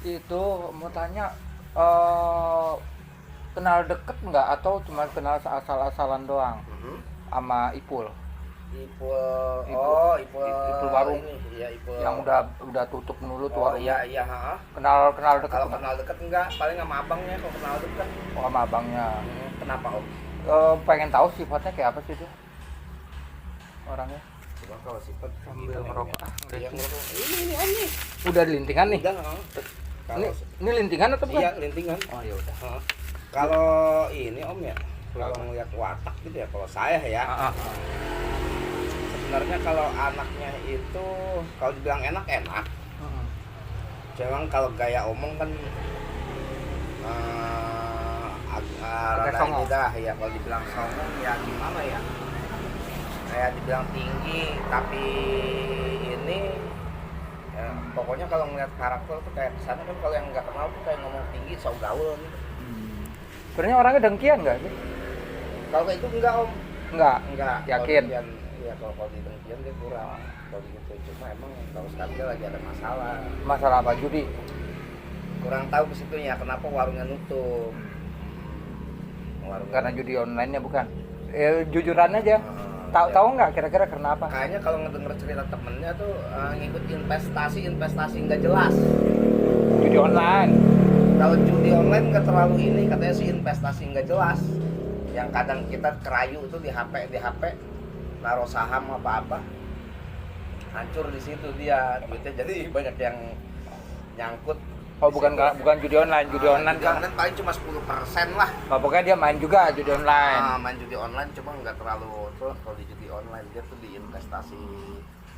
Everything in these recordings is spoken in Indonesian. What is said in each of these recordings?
Itu mau tanya, eh kenal deket nggak atau cuma kenal asal-asalan doang Mhm. sama Ipul? Ipul, Ipul, oh Ipul, Ipul warung ini, iya Ipul. yang udah tutup dulu tuh Oh warungnya. iya iya, ha. Kenal deket Kalau nggak? kenal deket enggak, paling sama abangnya kalau kenal deket. Oh, sama abangnya. Kenapa Om? Pengen tahu sifatnya kayak apa sih dia orangnya? Coba kalau sifat Sambil gitu, ngerokok. Iya, ngerokok. Ini Om nih. Udah lintingan nih. Udah, ha. Ini, Kalau ini lintingan atau bukan? iya lintingan. Oh ya udah. Ha. Kalau ini Om ya, kalau ngeliat watak gitu ya, kalau saya ya, sebenarnya kalau anaknya itu kalau dibilang enak enak. Cuman kalau gaya omong kan Agak rada songong. ini dah ya, kalau dibilang songong ya gimana ya, kayak dibilang tinggi tapi ini ya, pokoknya kalau ngeliat karakter tuh kayak kesana kan, kalau yang nggak kenal tuh kayak ngomong tinggi sok gaul gitu. Sebenarnya orangnya dengkian nggak sih? Kalau kayak itu enggak Om, Enggak. enggak. Yakin? Ya kalau di dengkian dia kurang kalau gitu, cuma emang kalau sekarang dia lagi ada masalah, Masalah apa? Judi? kurang tahu ke situnya kenapa warungnya nutup. Karena judi online-nya bukan? Jujuran aja. Ya. Tahu nggak kira-kira karena apa? Kayaknya kalau ngedenger cerita temennya tuh ngikut investasi nggak jelas. Judi online. Kalau judi online nggak terlalu ini, katanya sih investasi nggak jelas. Yang kadang kita kerayu tuh di HP naruh saham apa hancur di situ dia duitnya, jadi banyak yang nyangkut. Oh bukan judi online, judi online Judi kan? online paling cuma 10% lah. Oh, pokoknya dia main juga judi online. Main judi online cuma nggak terlalu tuh. Kalau di judi online dia tuh di investasi.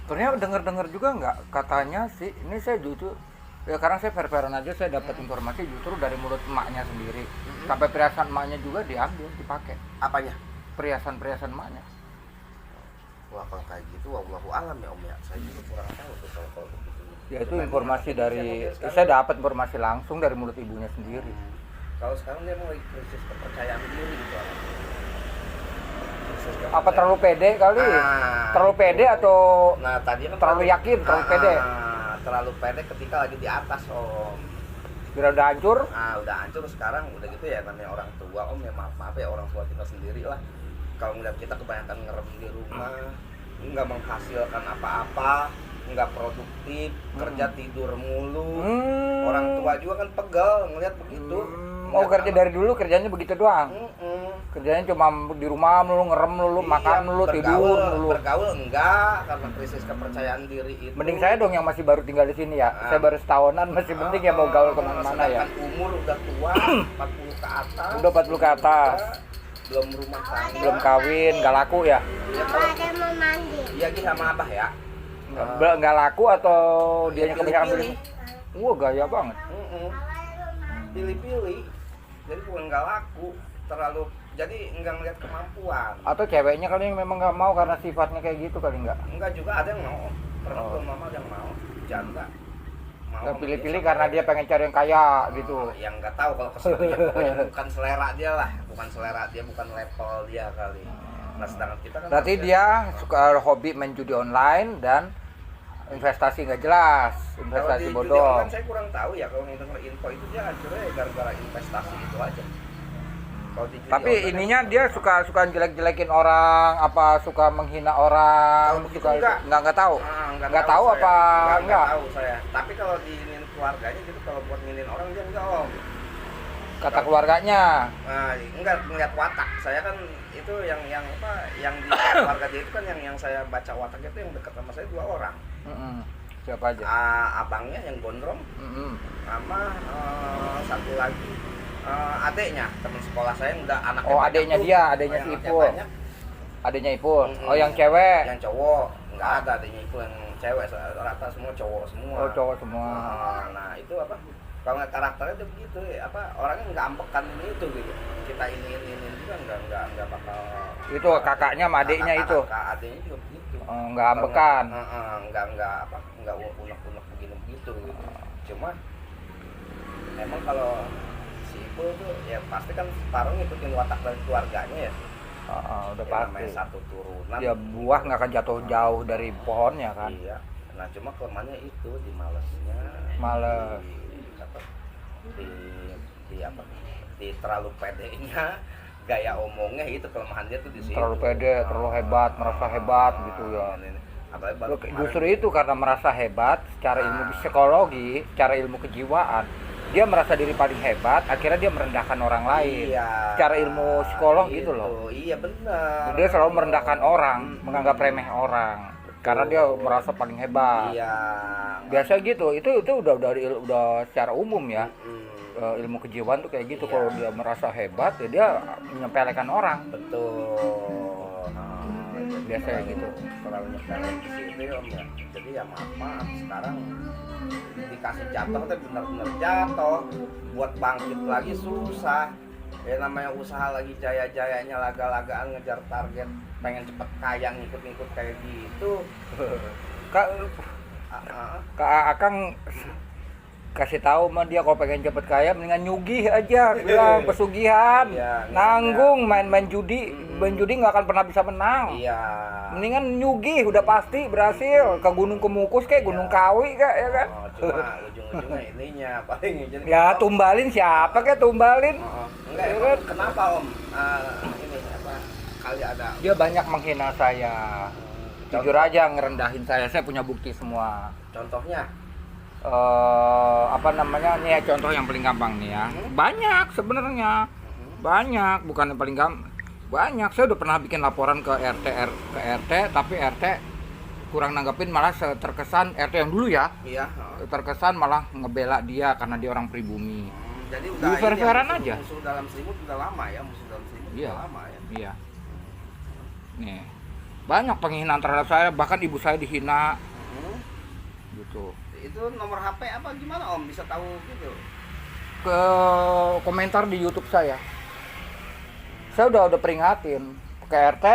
Ternyata dengar juga nggak katanya sih, ini saya jujur ya karena saya fair-fairan aja, saya dapat informasi justru dari mulut emaknya sendiri. Sampai perhiasan emaknya juga diambil, dipakai. Apanya? Perhiasan emaknya. Wah kalau kayak gitu wallahu alam ya Om ya. Saya juga kurang tahu tuh kalau begitu. Ya itu informasi dari saya dapat informasi langsung dari mulut ibunya sendiri. Kalau sekarang dia mau lagi krisis kepercayaan diri gitu. Apa terlalu pede kali? Terlalu pede atau Nah tadi kan terlalu yakin, terlalu pede? Terlalu pede ketika lagi di atas Om. Kira udah hancur? Udah hancur sekarang udah gitu ya, namanya orang tua Om ya, maaf ya orang tua kita sendiri lah. Kalau ngeliat kita kebanyakan ngerem di rumah, nggak menghasilkan apa-apa, nggak produktif, kerja tidur mulu. Orang tua juga kan pegel ngeliat begitu. Mau kerja dari dulu kerjanya begitu doang. Kerjanya cuma di rumah melulu, ngerem melulu, makan melulu, tidur melulu. Bergaul enggak, karena krisis kepercayaan diri itu. Mending saya dong yang masih baru tinggal di sini ya. Saya baru setahunan, masih penting ya mau gaul kemana-mana ya. Umur udah tua, 40 ke atas. Udah 40 ke atas. Belum rumah tangga. Belum kawin, nggak laku ya? Ada mau mandi. Iya Gi sama Abah ya. Nggak laku atau dianya kebanyakan Pilih-pilih. beli? Wah gaya banget. Pilih-pilih. Jadi bukan nggak laku, terlalu jadi nggak ngeliat kemampuan. Atau ceweknya kali yang memang nggak mau karena sifatnya kayak gitu kali nggak? Enggak juga, ada yang mau. Perempuan mama ada yang mau. Janda. Nggak pilih-pilih karena dia pengen cari yang kaya gitu. Yang nggak tahu kalau kesini pokoknya bukan selera dia lah, bukan selera dia, bukan level dia kali. Nah sedangkan kita kan Berarti dia suka hobi main judi online dan investasi nggak jelas, investasi kalau di bodong. judi online saya kurang tahu ya, kalau denger info itu dia hancurnya gara-gara investasi itu aja. Kalau di judi Tapi online, ininya dia suka jelek-jelekin orang, apa suka menghina orang, Kalau begitu suka enggak. nggak tahu. Nggak tahu saya. apa Nggak tahu saya. Tapi kalau diinin keluarganya gitu, kalau buat nginin orang dia enggak Om. Kata keluarganya. Nah, enggak ngeliat watak. Saya kan itu yang apa yang di keluarga dia itu kan yang saya baca wataknya itu yang dekat sama saya 2 orang. Siapa aja? Abangnya yang gondrong sama satu lagi adeknya teman sekolah saya yang udah anaknya. Oh, banyak adeknya tuh. dia, adeknya si Anaknya Ipul. banyak. Adanya Ipul. Oh, yang cewek. Yang cowok nggak ada, adeknya Ipul yang cewek, rata semua cowok semua. Oh, cowok semua. Nah itu apa, kalau nggak karakternya tuh begitu ya, apa orangnya nggak ambekan ini itu gitu. Kita ini juga nggak bakal. Itu kakaknya sama adiknya itu. Kakak adiknya juga begitu. Nggak ambekan. Nggak unek-unek begitu. Cuma emang kalau si Ipul tuh ya pasti kan separuh ngikutin watak dari keluarganya ya. Udah Ya, pasti. namanya satu turunan. Ya buah nggak akan jatuh jauh dari pohonnya kan. Iya. Nah cuma kelemahannya itu di malesnya. Males. Di, apa, di apa? Di terlalu pedenya, gaya omongnya itu kelemahan dia tuh di situ. Terlalu pede, terlalu hebat, merasa hebat gitu ya. Apalagi baru Justru itu karena merasa hebat secara ilmu psikologi, secara ilmu kejiwaan, dia merasa diri paling hebat, akhirnya dia merendahkan orang lain. Iya, Secara ilmu psikolog gitu loh. Iya benar. Dia selalu merendahkan orang, menganggap remeh orang, karena dia merasa paling hebat. Iya. Biasa gitu, itu udah secara umum ya. Ilmu kejiwaan tuh kayak gitu. Iya. Kalau dia merasa hebat, ya dia menyepelekan orang. Betul. Biasanya gitu. Terlalu nyepelin ke situ ya om ya. Jadi ya maaf sekarang dikasih jatuh tapi benar-benar jatuh. Buat bangkit lagi susah. Ya namanya usaha lagi jaya-jayanya laga-lagaan ngejar target, pengen cepet kaya ngikut-ngikut kayak gitu. Kak Akang kasih tahu mah dia kalau pengen cepet kaya mendingan nyugih aja, bilang pesugihan, Iya, nanggung main judi, main judi nggak akan pernah bisa menang. Iya. Mendingan nyugih udah pasti berhasil ke Gunung Kemukus kayak Gunung Kawi kak ya kan. Cuma ujung-ujungnya ininya paling jadi Ya tumbalin siapa kayak tumbalin. Enggak, Ya emang kan? kenapa om? Ini apa? Kali ada Dia banyak menghina saya. Jujur aja ngerendahin saya punya bukti semua. contohnya. Apa namanya nih ya, contoh yang paling gampang nih ya. Banyak sebenarnya. Banyak, bukan yang paling gampang. Banyak. Saya udah pernah bikin laporan ke RT, tapi RT kurang nanggepin, malah terkesan RT yang dulu ya. Iya. Terkesan malah ngebela dia karena dia orang pribumi. Jadi Di udah ini fair-fairan ya, aja. Musuh dalam selimut udah lama ya, musuh dalam selimut Iya. udah lama ya. Iya. Nih. Banyak penghinaan terhadap saya, bahkan ibu saya dihina gitu. Itu nomor HP apa gimana om? Bisa tahu gitu? Ke komentar di YouTube saya. Saya udah peringatin ke RT,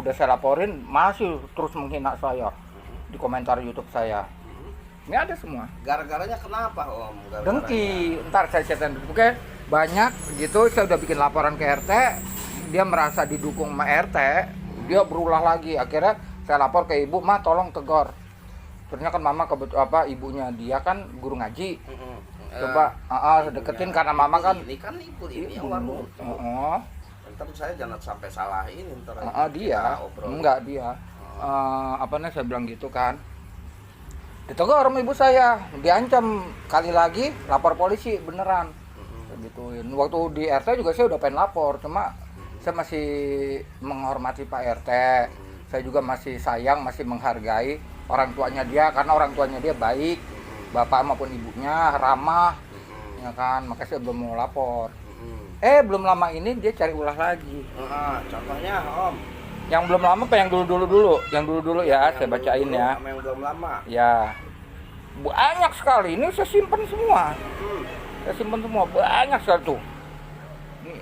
udah saya laporin, masih terus menghina saya di komentar YouTube saya. Ini ada semua. Gara-garanya kenapa om? Dengki. Ntar saya ceritain. Oke, banyak gitu. Saya udah bikin laporan ke RT, dia merasa didukung sama RT, dia berulah lagi. Akhirnya saya lapor ke ibu, "Ma, tolong tegur." Ternyata kan mama ibunya dia kan guru ngaji. Coba deketin karena mama kan ini yang warung. Ntar saya jangan sampai salah ini ntar dia kita obrol. enggak dia saya bilang gitu kan, ditegur sama ibu saya, diancam kali lagi lapor polisi beneran gituin. Waktu di RT juga saya udah pengen lapor, cuma saya masih menghormati Pak RT, saya juga masih sayang, masih menghargai orang tuanya dia, karena orang tuanya dia baik, bapak maupun ibunya ramah, ya kan, makanya saya belum mau lapor. Belum lama ini dia cari ulah lagi. Contohnya om, Yang belum lama apa yang dulu? Yang dulu ya, saya bacain ya. Sama yang belum lama. Ya, banyak sekali. Ini saya simpen semua. Saya simpen semua, banyak sekali tuh.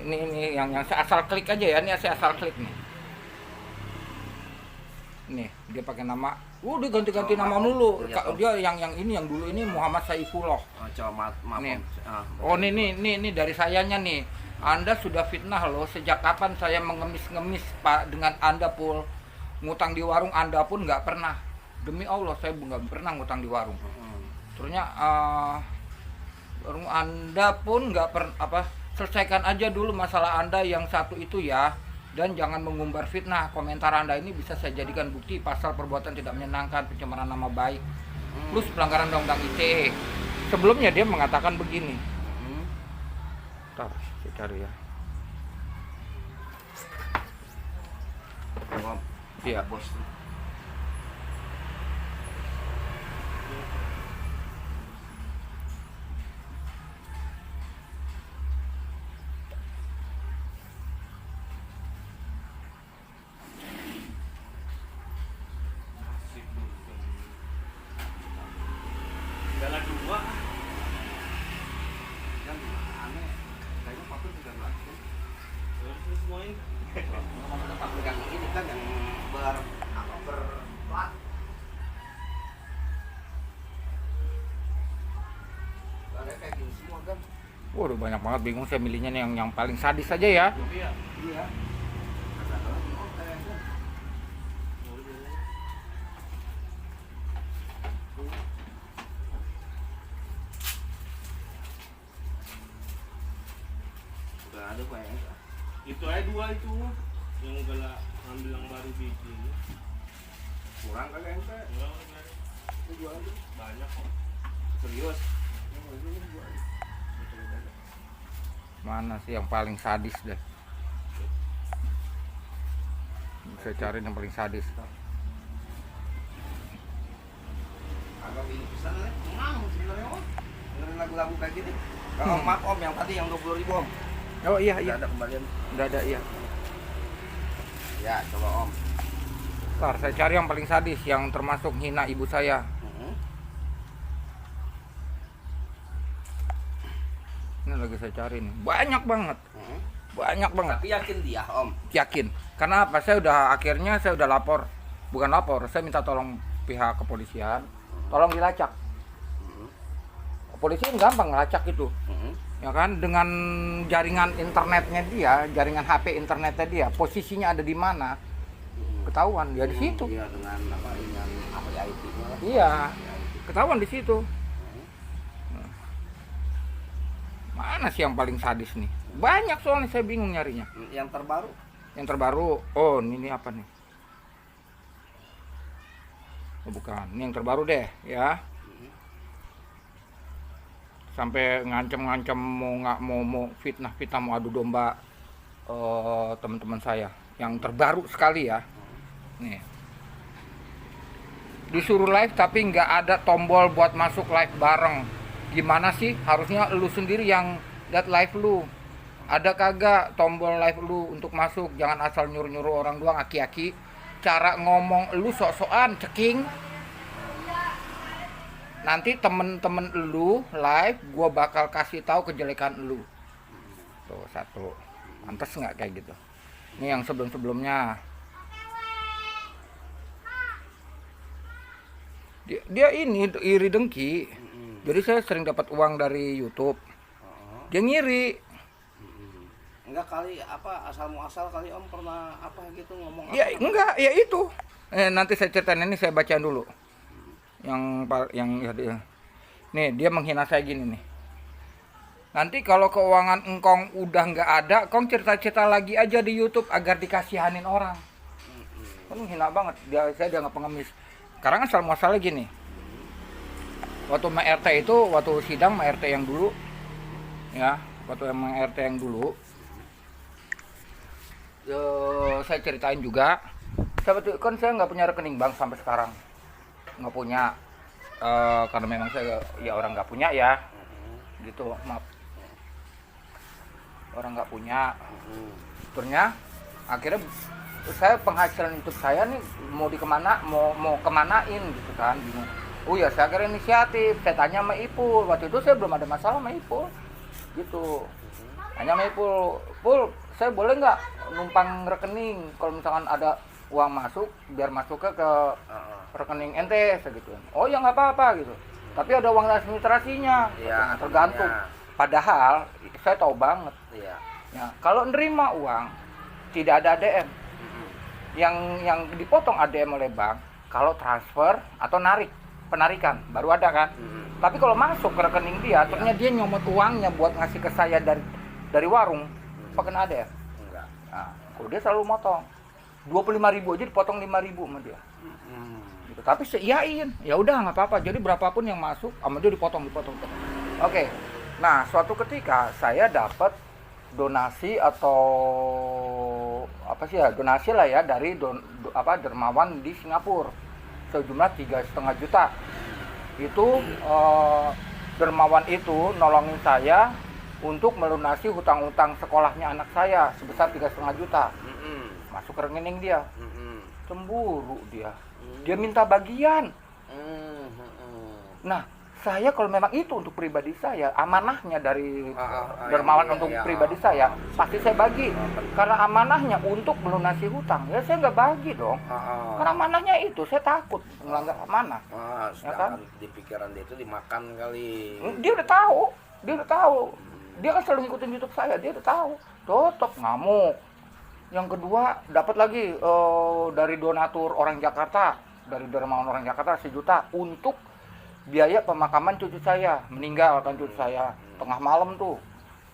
Ini yang saya asal klik aja ya. Ini saya asal klik nih. Nih, dia pakai nama. Dia ganti-ganti nama dulu. Dia yang ini yang dulu ini Muhammad Saifullah. Coba maaf. Nih. Ini dari sayanya nih. Anda sudah fitnah loh. Sejak kapan saya mengemis-ngemis Pak dengan Anda pul ngutang di warung, Anda pun nggak pernah. Demi Allah saya nggak pernah ngutang di warung. Ternyata warung Anda pun nggak pernah selesaikan aja dulu masalah Anda yang satu itu ya. Dan jangan mengumbar fitnah. Komentar Anda ini bisa saya jadikan bukti pasal perbuatan tidak menyenangkan, pencemaran nama baik, plus pelanggaran undang-undang ITE. Sebelumnya dia mengatakan begini. Bentar, saya cari ya. Iya, bos. Gala dua. Kan aneh. Kayaknya patut juga lagi. Terus semuanya. Tetap pegang ini kan yang berplat. Ada kayak gini semua kan. Waduh banyak banget, bingung saya milihnya nih yang paling sadis aja ya. Iya. Iya. ada banyak. Itu aja 2 itu yang galak ngambil yang baru biji. Kurang kagak ente? Enggak ada. Itu jual aja. Banyak kok. Serius. Mana sih yang paling sadis deh? Saya cari yang paling sadis. Agak ini pisan nih. Emang sebenarnya om. Dengerin lagu-lagu kayak gini. Kalau maaf om yang tadi yang 20.000 om. Oh iya Udah ada kembalian. udah ada iya. Ya coba om. Ntar saya cari yang paling sadis, yang termasuk hina ibu saya. Ini lagi saya cari nih, banyak banget, banyak banget. Tapi yakin dia om. Yakin. Karena apa? Akhirnya saya udah lapor, bukan lapor, saya minta tolong pihak kepolisian, tolong dilacak. Polisi gampang ngelacak itu, ya kan? Dengan jaringan internetnya dia, jaringan HP internetnya dia, posisinya ada di mana, ketahuan dia di situ. Iya dengan apa? Dengan apa ya IT-nya lah. Iya, ketahuan di situ. Mana sih yang paling sadis nih? Banyak soalnya saya bingung nyarinya. Yang terbaru. Yang terbaru, oh ini apa nih? Oh, bukan, ini yang terbaru deh ya. Sampai ngancam-ngancam mau fitnah mau adu domba teman-teman saya. Yang terbaru sekali ya. Nih. Disuruh live tapi nggak ada tombol buat masuk live bareng. Gimana sih? Harusnya lu sendiri yang lihat live lu. Ada kagak tombol live lu untuk masuk? Jangan asal nyuruh-nyuruh orang doang aki-aki. Cara ngomong lu sok-sokan ceking. Nanti temen-temen lu live gua bakal kasih tahu kejelekan lu. Tuh satu. Pantes nggak kayak gitu? Ini yang sebelum-sebelumnya. Dia ini iri dengki. Jadi saya sering dapat uang dari YouTube. Dia ngiri. Enggak kali apa asal muasal kali om pernah apa gitu ngomong apa? Ya enggak, ya itu. Nanti saya ceritain, ini saya bacain dulu. Yang nih dia menghina saya gini nih. Nanti kalau keuangan engkong udah nggak ada, kong cerita-cerita lagi aja di YouTube agar dikasihanin orang. Kan menghina banget. Saya dianggap pengemis. Sekarang asal muasalnya gini. Waktu MRT itu, waktu sidang MRT yang dulu, ya, waktu MRT yang dulu, saya ceritain juga. Kan saya nggak punya rekening bank sampai sekarang, nggak punya, karena memang saya ya orang nggak punya ya, gitu, maaf, orang nggak punya. Ternyata akhirnya saya penghasilan YouTube saya nih mau kemanain gitu kan, bingung. Oh ya, saya kira inisiatif, saya tanya sama Ipul. Waktu itu saya belum ada masalah sama Ipul, gitu. Tanya sama Ipul, Pul, saya boleh nggak numpang rekening? Kalau misalkan ada uang masuk, biar masuknya ke rekening ente, segitu. Oh ya nggak apa-apa gitu. Tapi ada uang administrasinya, ya, tergantung. Padahal saya tahu banget. Iya. Ya, kalau nerima uang tidak ada ADM. Yang dipotong ADM oleh bank kalau transfer atau penarikan baru ada kan. Tapi kalau masuk ke rekening dia, ternyata dia nyomot uangnya buat ngasih ke saya dari warung, pakai ADM. Enggak. Nah, kalau dia selalu motong 25.000 aja dipotong 5.000 sama dia. Gitu. Tapi saya iyain, ya udah nggak apa-apa. Jadi berapapun yang masuk sama dia dipotong. Oke. Nah, suatu ketika saya dapat donasi atau apa sih ya, donasi lah ya dari dermawan di Singapura sejumlah 3,5 juta. Itu dermawan itu nolongin saya untuk melunasi hutang-hutang sekolahnya anak saya sebesar 3,5 juta. Masuk ke rekening dia. Cemburu dia. Dia minta bagian. Nah, saya kalau memang itu untuk pribadi saya, amanahnya dari dermawan untuk pribadi saya, pasti saya bagi. Karena amanahnya untuk melunasi hutang, ya saya nggak bagi dong. Karena amanahnya itu, saya takut melanggar amanah. Ya kan? Di pikiran dia itu dimakan kali. Dia udah tahu. Dia kan selalu ngikutin YouTube saya, dia udah tahu. Tutup, ngamuk. Yang kedua, dapat lagi dari donatur orang Jakarta, dari dermawan orang Jakarta 1 juta untuk biaya pemakaman cucu saya, meninggal kan cucu saya tengah malam tuh.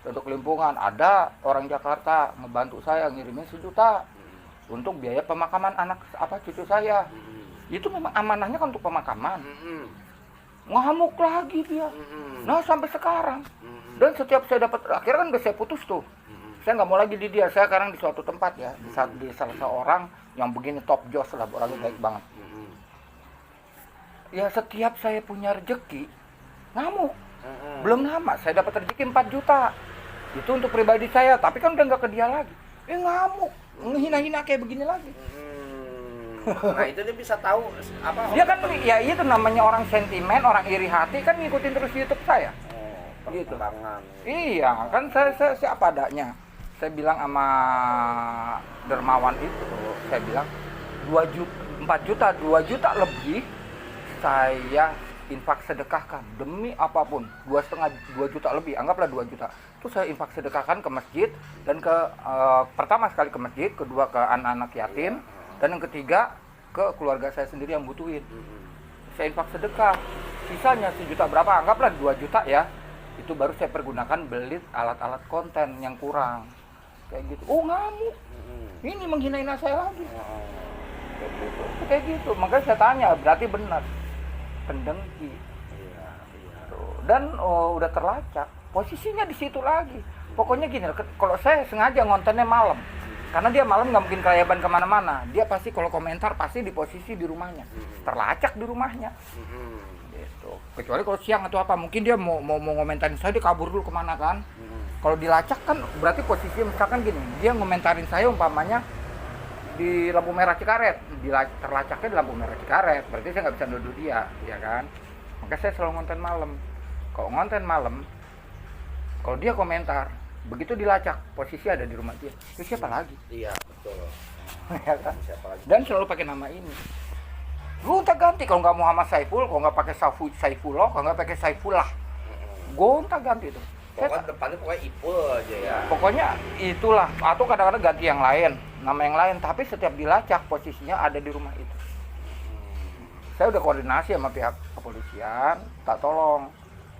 untuk kelimpungan. Ada orang Jakarta ngebantu saya ngirimin 1 juta untuk biaya pemakaman anak cucu saya. Itu memang amanahnya kan untuk pemakaman. Ngamuk lagi dia. Nah sampai sekarang. Dan setiap saya dapat, akhirnya kan udah saya putus tuh. Saya nggak mau lagi di dia. Saya sekarang di suatu tempat ya, di salah seorang yang begini top jos lah, orangnya baik banget. Ya setiap saya punya rezeki ngamuk. Belum lama saya dapat rezeki 4 juta. Itu untuk pribadi saya, tapi kan udah nggak ke dia lagi. Ngamuk, ngehina-hina kayak begini lagi. Nah itu dia bisa tahu apa? Dia kan ya itu namanya orang sentimen, orang iri hati kan ngikutin terus YouTube saya. Gitu. Iya, kan saya apa adanya. Saya bilang sama dermawan itu, saya bilang 4 juta, 2 juta lebih saya infak sedekahkan demi apapun. 2,5 juta lebih, anggaplah 2 juta. Itu saya infak sedekahkan ke masjid dan pertama sekali ke masjid, kedua ke anak-anak yatim, dan yang ketiga ke keluarga saya sendiri yang butuhin. Saya infak sedekah. Sisanya 1 juta berapa? Anggaplah 2 juta ya. Itu baru saya pergunakan beli alat-alat konten yang kurang. Kayak gitu. Oh, ngamuk. Ini menghinain saya lagi. Kayak gitu. Makanya saya tanya, berarti benar. Pendengki. Tuh. Dan udah terlacak. Posisinya di situ lagi. Pokoknya gini, kalau saya sengaja ngontennya malam. Karena dia malam nggak mungkin kelayaban kemana-mana. Dia pasti kalau komentar pasti di posisi di rumahnya. Terlacak di rumahnya. Gitu. Kecuali kalau siang atau apa, mungkin dia mau ngomentarin saya, dia kabur dulu kemana kan. Kalau dilacak kan berarti posisinya misalkan gini, dia ngomentarin saya umpamanya di lampu merah Cikaret, terlacaknya di lampu merah Cikaret, berarti saya nggak bisa nuduh dia, ya kan. Maka saya selalu ngonten malam. Kalau ngonten malam, kalau dia komentar, begitu dilacak, posisi ada di rumah dia, itu siapa lagi? Iya, betul. Ya kan? Siapa lagi? Dan selalu pakai nama ini. Lu tak ganti, kalau nggak Muhammad Saiful, kalau nggak pakai Saifullah, kalau nggak pakai Saifullah, gonta ganti itu. Pokoknya depannya pokoknya Ipul aja ya. Pokoknya itulah, atau kadang-kadang ganti yang lain, nama yang lain, tapi setiap dilacak posisinya ada di rumah itu. Saya udah koordinasi sama pihak kepolisian, tak tolong,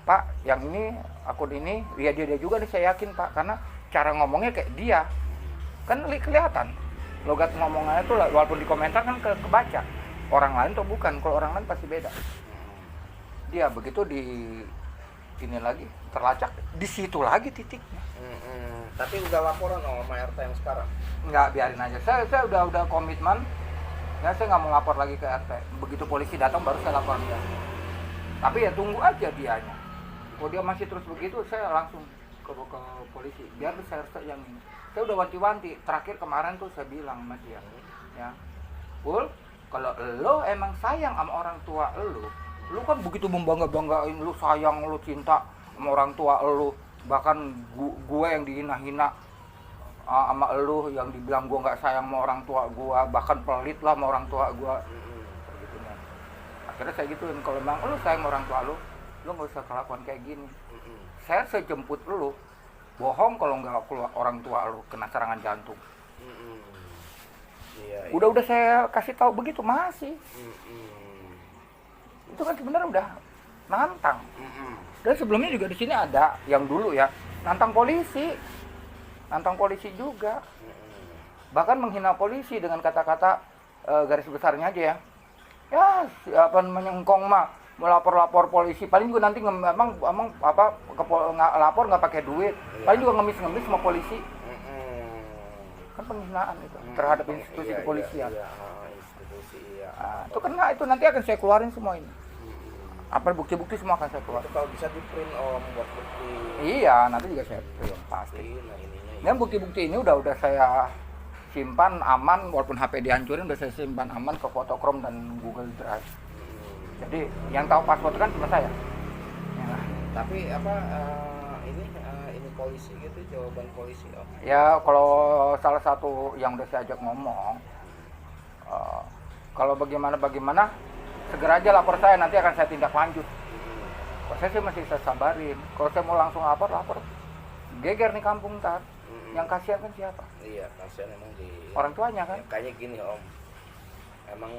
Pak, yang ini akun ini, ya dia juga nih, saya yakin Pak, karena cara ngomongnya kayak dia, kan kelihatan, logat ngomongannya tuh walaupun di komentar kan kebaca, orang lain tuh bukan, kalau orang lain pasti beda. Dia begitu di ini lagi terlacak di situ lagi titiknya. Tapi udah laporan sama RT yang sekarang? Nggak, biarin aja. Saya udah komitmen. Ya saya nggak mau lapor lagi ke RT. Begitu polisi datang baru saya lapor dia. Tapi ya tunggu aja dianya. Kalau dia masih terus begitu, saya langsung ke polisi. Biar saya yang ini. Saya udah wanti-wanti. Terakhir kemarin tuh saya bilang sama dia, ya, Pul, kalau lo emang sayang sama orang tua lu kan begitu membangga-banggain, lu sayang, lu cinta sama orang tua lu, bahkan gue yang dihina-hina sama lu, yang dibilang gue nggak sayang sama orang tua gue, bahkan pelit lah sama orang tua gue. Gitu, kan. Akhirnya saya gituin, kalau emang lu sayang sama orang tua lu nggak usah kelakuan kayak gini. Saya jemput lu, bohong kalau nggak orang tua lu kena serangan jantung. Udah saya kasih tahu begitu masih. Itu kan sebenarnya udah nantang. Dan sebelumnya juga di sini ada yang dulu ya nantang polisi juga, bahkan menghina polisi dengan kata-kata garis besarnya aja ya apa namanya, engkong mah mau lapor polisi paling juga nanti emang apa lapor nggak pakai duit, paling juga ngemis sama polisi. Kan penghinaan itu terhadap institusi kepolisian. Itu kena, itu nanti akan saya keluarin semua ini. Apa bukti-bukti semua akan saya keluarin. Kalau bisa di print buat bukti. Iya, nanti juga saya print pasti. Dan bukti-bukti ini udah saya simpan aman, walaupun HP dihancurin udah saya simpan aman ke Photochrome dan Google Drive. Jadi yang tahu password kan cuma saya. Ya. Tapi apa ini polisi gitu, jawaban polisi Om? Ya kalau salah satu yang udah saya ajak ngomong, kalau bagaimana segera aja lapor saya, nanti akan saya tindak lanjut. Kalau saya sih masih saya sabarin. Kalau saya mau langsung lapor geger nih kampung ntar. Yang kasihan kan siapa? Iya, kasihan emang di orang tuanya kan. Ya, kayaknya gini Om, emang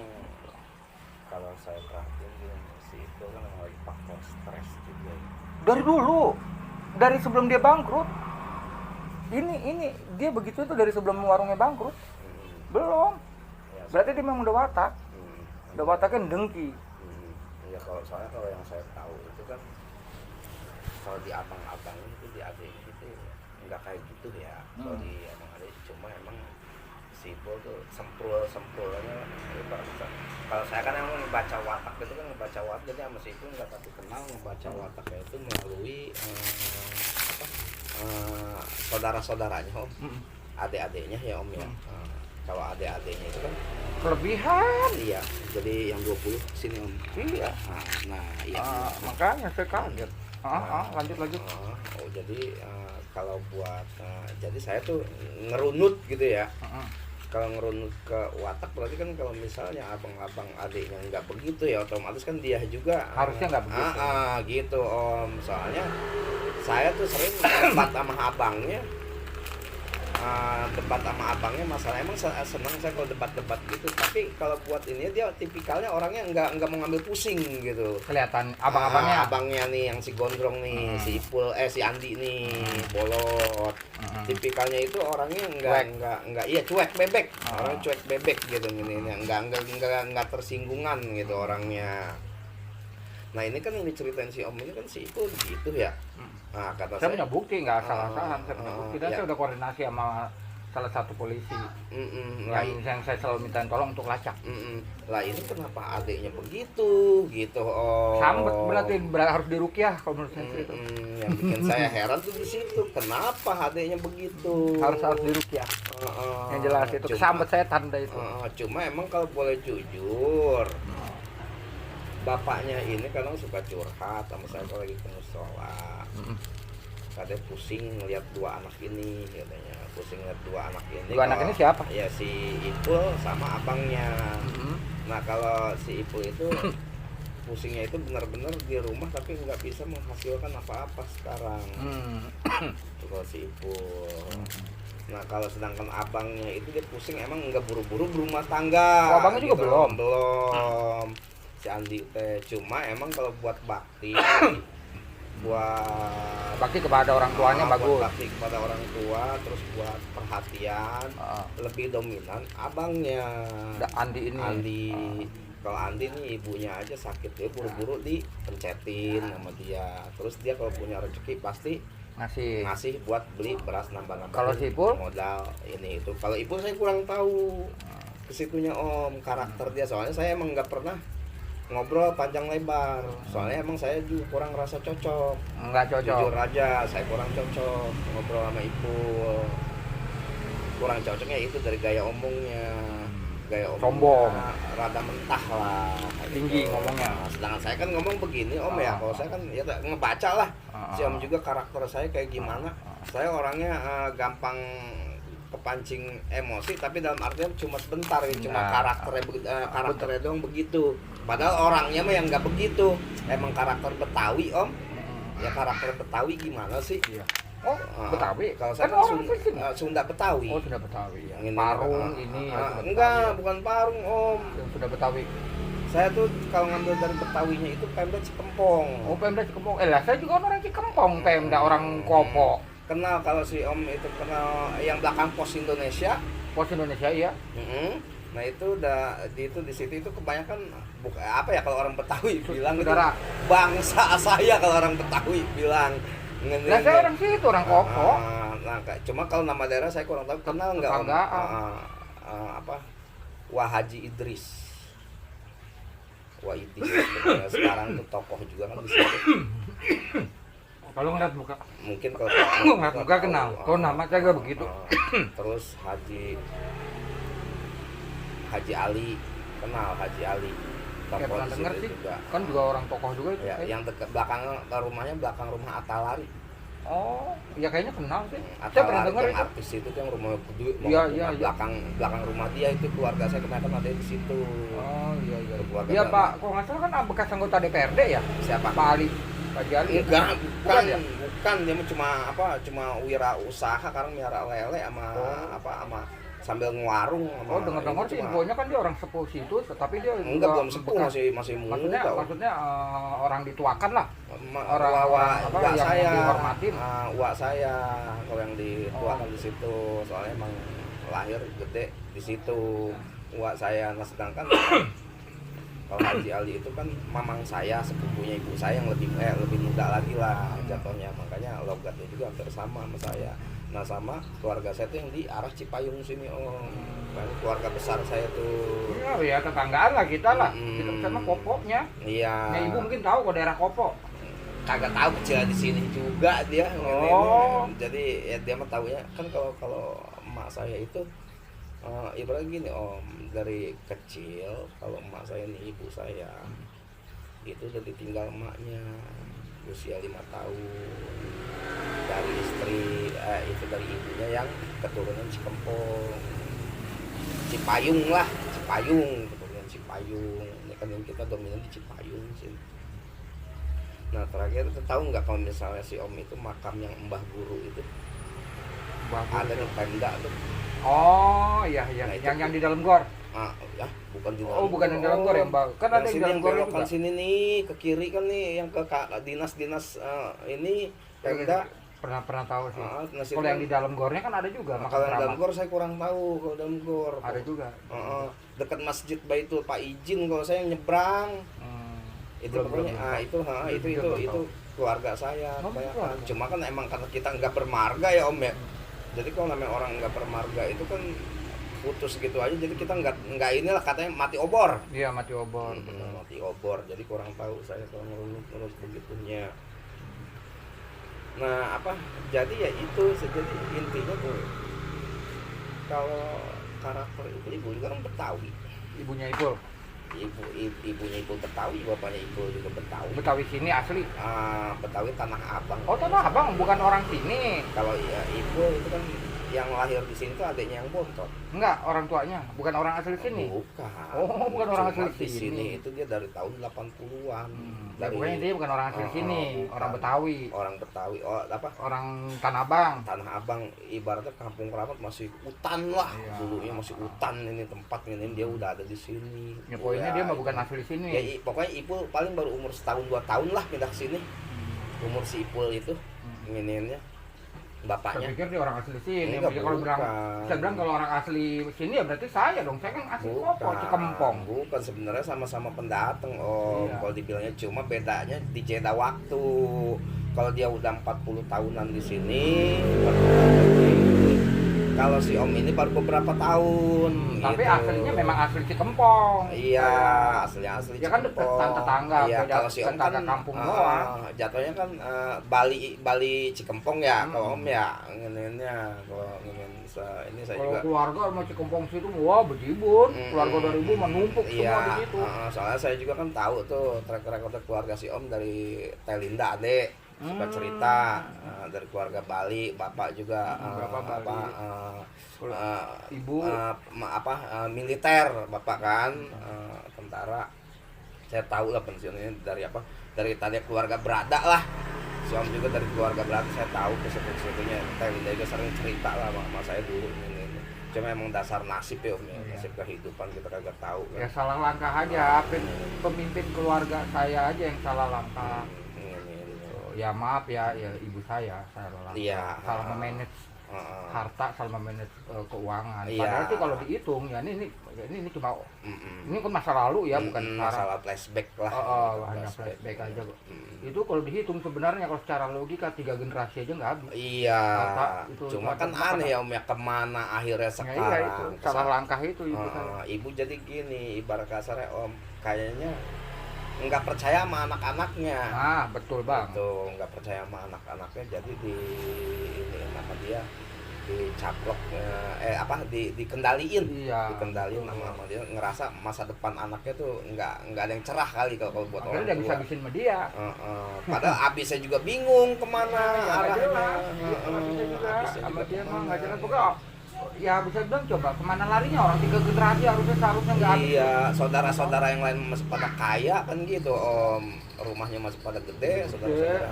kalau saya perhatiin si itu kan emang lagi faktor stres juga. Dari dulu, dari sebelum dia bangkrut, Ini dia begitu tuh dari sebelum warungnya bangkrut. Belum. Ya, Berarti dia memang udah watak. Udah wataknya dengki. Ya soalnya kalau yang saya tahu itu kan kalau di abang-abang itu di adik itu nggak kayak gitu ya. Kalau di abang adik cuma emang si Ipul tuh sempulnya kalau saya kan emang ngebaca watak itu kan ngebaca watak, jadi sama si Ipul nggak tapi kenal ngebaca wataknya itu melalui saudara-saudaranya Om, adik-adiknya ya Om ya. Kalau adik-adiknya itu kan Kelebihan. iya, jadi yang 20 sini Om. Iya. Nah iya. Makanya saya kaget. Lanjut. Oh jadi kalau buat jadi saya tuh ngerunut gitu ya. Kalau ngerunut ke watak berarti kan kalau misalnya abang-abang adiknya nggak begitu ya otomatis kan dia juga Harusnya nggak begitu. Gitu Om. Soalnya saya tuh sering debat sama abangnya. Debat sama abangnya masalah emang senang saya kalau debat-debat gitu, tapi kalau buat ini dia tipikalnya orangnya nggak mau ngambil pusing gitu. Kelihatan abang-abangnya. Abangnya nih yang si gondrong nih, si Ipul si Andi nih bolot. Tipikalnya itu orangnya nggak iya cuek bebek. Orang cuek bebek gitu ini nggak tersinggungan gitu orangnya. Nah ini kan yang diceritain si Om ini kan si Ipul gitu ya. Nah, kata Saya punya bukti, nggak asal-asalan. Saya punya bukti dan ya. saya udah koordinasi sama salah satu polisi yang saya selalu minta tolong untuk lacak. Lah ini kenapa adiknya begitu gitu Om? Sambet berarti harus dirukyah kalau menurut saya itu. Yang bikin saya heran tuh di situ kenapa adiknya begitu? Harus dirukyah. Yang jelas itu kesambet saya tanda itu. Cuma emang kalau boleh jujur, bapaknya ini kadang suka curhat sama saya kalau lagi ke musola. Kadang pusing ngeliat dua anak ini katanya, pusing ngeliat dua anak ini. Dua anak ini siapa? Ya si Ipul sama abangnya. Nah kalau si Ipul itu pusingnya itu benar-benar di rumah tapi nggak bisa menghasilkan apa-apa sekarang. Itu kalau si Ipul. Nah kalau sedangkan abangnya itu dia pusing emang nggak buru-buru berumah tangga. Oh, abangnya juga belum. Si Andi teh cuma emang kalau buat bakti buat Bakti kepada orang tuanya bagus. Bakti kepada orang tua terus buat perhatian lebih dominan abangnya. Andi ini. Kalau Andi nih ibunya aja sakit dia buru-buru dipencetin sama dia. Terus dia kalau punya rezeki pasti ngasih buat beli beras nambah-nambah. Kalau si Ipul modal ini itu. Kalau Ipul saya kurang tahu kesitunya Om karakter dia, soalnya saya emang nggak pernah ngobrol panjang lebar, soalnya emang saya juga kurang ngerasa cocok. Nggak cocok. Jujur aja saya kurang cocok ngobrol sama Ipul. Kurang cocoknya itu dari gaya omongnya. Gaya omongnya sombong, rada mentah lah, tinggi gitu. ngomongnya. Sedangkan saya kan ngomong begini Om ya, kalau saya kan ya ngebaca lah si Om juga karakter saya kayak gimana. Saya orangnya gampang kepancing emosi tapi dalam artian cuma sebentar ya, cuma karakternya doang begitu. Padahal orangnya mah yang nggak begitu. Emang karakter Betawi Om. Ya karakter Betawi gimana sih? Iya. Oh, Betawi. Kalau saya kan kan Sunda Betawi. Oh, Sunda Betawi ya. Ini, Parung ini ya, Sunda enggak, Betawi. bukan Parung Om. Yang Sunda Betawi. Saya tuh kalau ngambil dari Betawinya itu Pemda Cikempong. Oh, Pemda Cikempong. Lah, saya juga orang Cikempong, Pemda orang Kopo. Kenal kalau si Om itu kenal yang belakang Pos Indonesia. Pos Indonesia iya. Nah itu udah di situ itu kebanyakan apa ya kalau orang Betawi bilang itu Saudara. bangsa saya kalau orang Betawi bilang. Lah saya orang situ, orang Kopo. Nah, cuma kalau nama daerah saya kurang tahu. Kenal nggak Om? Apa? Wah Haji Idris. Wah itu sekarang tuh tokoh juga kan di situ. Kalau ngeliat muka, Mungkin kalau ngeliat muka kenal. Kalau nama saya gak begitu. Terus Haji Ali, kenal Haji Ali. Kayak pernah di denger situ sih. juga. Kan juga orang tokoh juga itu. Ya, yang dekat rumahnya belakang rumah Atalari. Oh, ya kayaknya kenal sih. Saya pernah Atalari denger yang itu. artis itu tuh yang rumah gede, Iya. belakang rumah dia itu keluarga saya kebanyakan ada di situ. Oh iya. Keluarga Iya dalam. Pak, kalau nggak salah kan bekas anggota DPRD ya. Siapa? Pak Ali. Pak Jali. Enggak, Bukan ya? bukan dia mah cuma wirausaha karena miara lele sama sama sambil ngewarung sama Oh, dengar-dengar ini sih cuma- infonya kan dia orang sepuh situ, tapi dia enggak juga belum sepuh, bekas- masih maksudnya muda. maksudnya orang dituakan lah. orang apa, Uak yang saya dihormatin. uak saya kalau yang dituakan di situ, soalnya emang lahir gede di situ uak saya. Nah sedangkan kalau Haji Ali itu kan mamang saya, sepupunya ibu saya yang lebih muda lagi lah jatuhnya, makanya logatnya juga hampir sama sama saya. Nah sama keluarga saya tuh yang di arah Cipayung sini kan keluarga besar saya tuh. Ya tetanggaan lah kita lah. Mm. Kita sama Kopoknya. Iya. Ya ibu mungkin tahu kok daerah Kopok. Kagak tahu, kecil di sini juga dia. Oh. Jadi ya dia mah taunya kan kalau emak saya itu ibaratnya gini Om, dari kecil kalau emak saya nih ibu saya itu udah ditinggal emaknya usia 5 tahun dari istri itu dari ibunya yang keturunan Cikempong, Cipayung lah, Cipayung, keturunan Cipayung. Ini kan yang kita dominan di Cipayung sih. Nah terakhir itu tahu nggak kalau misalnya si Om itu makam yang Mbah Guru itu ada di Pemda tuh. Oh iya Nah, itu yang di dalam gor. Ya bukan di Oh bukan yang dalam gor ya Mbak. Kan ada yang dalam gor belokan juga. sini nih ke kiri kan nih yang ke dinas ini Pemda. Pernah tahu sih. Nah, situ Kalau yang kan- di dalam gornya kan ada juga Nah, makam kalau yang dalam keramat. gor saya kurang tahu. Kalau dalam gor Ada juga. dekat Masjid Baitul Pak Izin kalau saya nyebrang itu Belum, pokoknya belum. itu keluarga saya Oh, kebanyakan. keluarga. Cuma kan emang karena kita nggak bermarga ya Om ya, jadi kalau namanya orang nggak bermarga itu kan putus gitu aja, jadi kita nggak inilah katanya mati obor. Iya mati obor. betul. Mati obor, jadi kurang tahu saya kalau ngurus begitunya. Nah apa jadi ya itu, jadi intinya tuh kalau karakter ibu juga kan Betawi, Ibunya Ipul. ibunya Ipul Betawi, bapaknya Ipul juga Betawi. Betawi sini asli. Betawi Tanah Abang. Oh Tanah Abang bukan orang sini. Kalau ya Ipul itu kan yang lahir di sini tuh adiknya yang bontot. Enggak, orang tuanya bukan orang asli sini. Bukan. Oh, bukan orang Cuma asli di sini. sini itu dia dari tahun 80-an. Ya, pokoknya dia bukan orang asli sini, bukan. orang Betawi. Orang Betawi, apa? Orang Tanah Abang. Tanah Abang ibaratnya kampung keramat masih hutan lah. Iya. Dulunya masih hutan ini tempat ini, dia udah ada di sini. Ya pokoknya dia mah itu. bukan asli sini. Ya, pokoknya Ipul paling baru umur setahun 2 tahun lah pindah ke sini. Umur si Ipul itu ininya Saya bapaknya. pikir dia orang asli sini. Enggak, Jadi kalau bilang, bukan. saya bilang kalau orang asli sini ya berarti saya dong. Saya kan asli Kopok, Cikempong. Bukan, sebenarnya sama-sama pendatang Om. Iya. Kalau dibilangnya cuma bedanya di jeda waktu. Kalau dia udah 40 tahunan di sini, 40 tahun di sini. Kalau si Om ini baru beberapa tahun. Tapi gitu. aslinya memang asli Cikempong. Iya, asli Ya kan deket Cikempong. tetangga, Iya, beda kalau si Om kan tetangga kampung doang. jatuhnya kan Bali Cikempong ya. Hmm. Kalau Om ya nginginnya kalau ngingin ini saya Kalau juga. keluarga sama Cikempong situ, wah bejibun. Keluarga dari ibu menumpuk Iya, semua di situ. soalnya saya juga kan tahu tuh track record keluarga si Om dari Telinda Ade suka cerita dari keluarga Bali, bapak juga Bapak Bali. Ibu militer bapak kan tentara. Saya tahu lah pensiunnya dari apa, dari tadi keluarga Berada lah. Si Om juga dari keluarga Berada, saya tahu kesebut-sebutnya. Telinda juga sering cerita lah sama saya dulu ini. Cuma emang dasar nasib ya Om ya, nasib kehidupan kita kagak tahu kan. Ya salah langkah aja, pemimpin keluarga saya aja yang salah langkah. Ya maaf ya ibu saya salah langkah. Iya. Salah memanage harta, salah memanage keuangan. Iya. Padahal itu kalau dihitung ya ini cuma ini kan masa lalu ya, bukan sekarang. masalah flashback lah. Hanya flashback aja kok. Itu kalau dihitung sebenarnya kalau secara logika 3 generasi aja nggak habis. Iya. Harta, itu Cuma kan harta. aneh ya Om ya, kemana akhirnya Ya, sekarang. iya itu salah langkah itu ibu saya. Ibu jadi gini, ibarat kasarnya Om, kayaknya nggak percaya sama anak-anaknya. Ah betul bang. Tuh nggak percaya sama anak-anaknya, jadi ini nama dia dicaplok dikendaliin. Iya. Dikendaliin sama dia, ngerasa masa depan anaknya tuh nggak ada yang cerah kali kalau buat Akhirnya orang dia tua. bisa bikin media. Padahal abisnya juga bingung kemana Nggak arahnya. jelas. Abisnya juga sama dia mah nggak jelas. Pokoknya ya bisa bilang coba kemana larinya orang 3 generasi seharusnya nggak habis. Iya, saudara-saudara yang lain masih pada kaya kan gitu Om, rumahnya masih pada gede, saudara-saudara.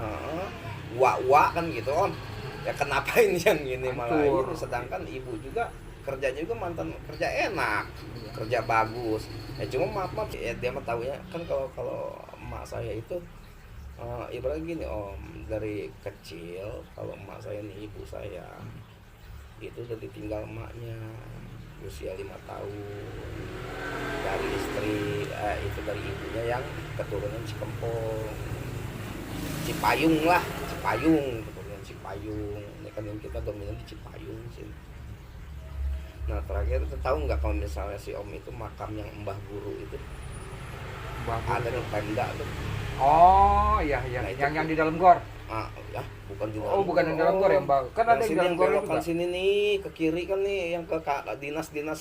Wak kan gitu Om. Ya kenapa ini yang ini malah Hancur. ini, sedangkan ibu juga kerjanya juga mantan kerja enak, kerja bagus. Cuma maaf ya, dia mah taunya kan kalau emak saya itu ibaratnya gini om, dari kecil kalau emak saya nih, ibu saya itu udah ditinggal emaknya usia 5 tahun dari istri, itu dari ibunya yang keturunan Cikempong, Cipayung lah, Cipayung, keturunan Cipayung. Ini kan yang kita dominan di Cipayung sini. Nah terakhir itu tahu nggak kalau misalnya si om itu makam yang Mbah Guru itu ada di Pemda tuh. Oh iya iya, Nah, itu yang di dalam gor. Ya bukan di dalam. Oh bukan yang di dalam gor ya Mbak. Kan ada Yang di sini dalam yang gor belokan juga. sini nih ke kiri kan nih yang ke dinas-dinas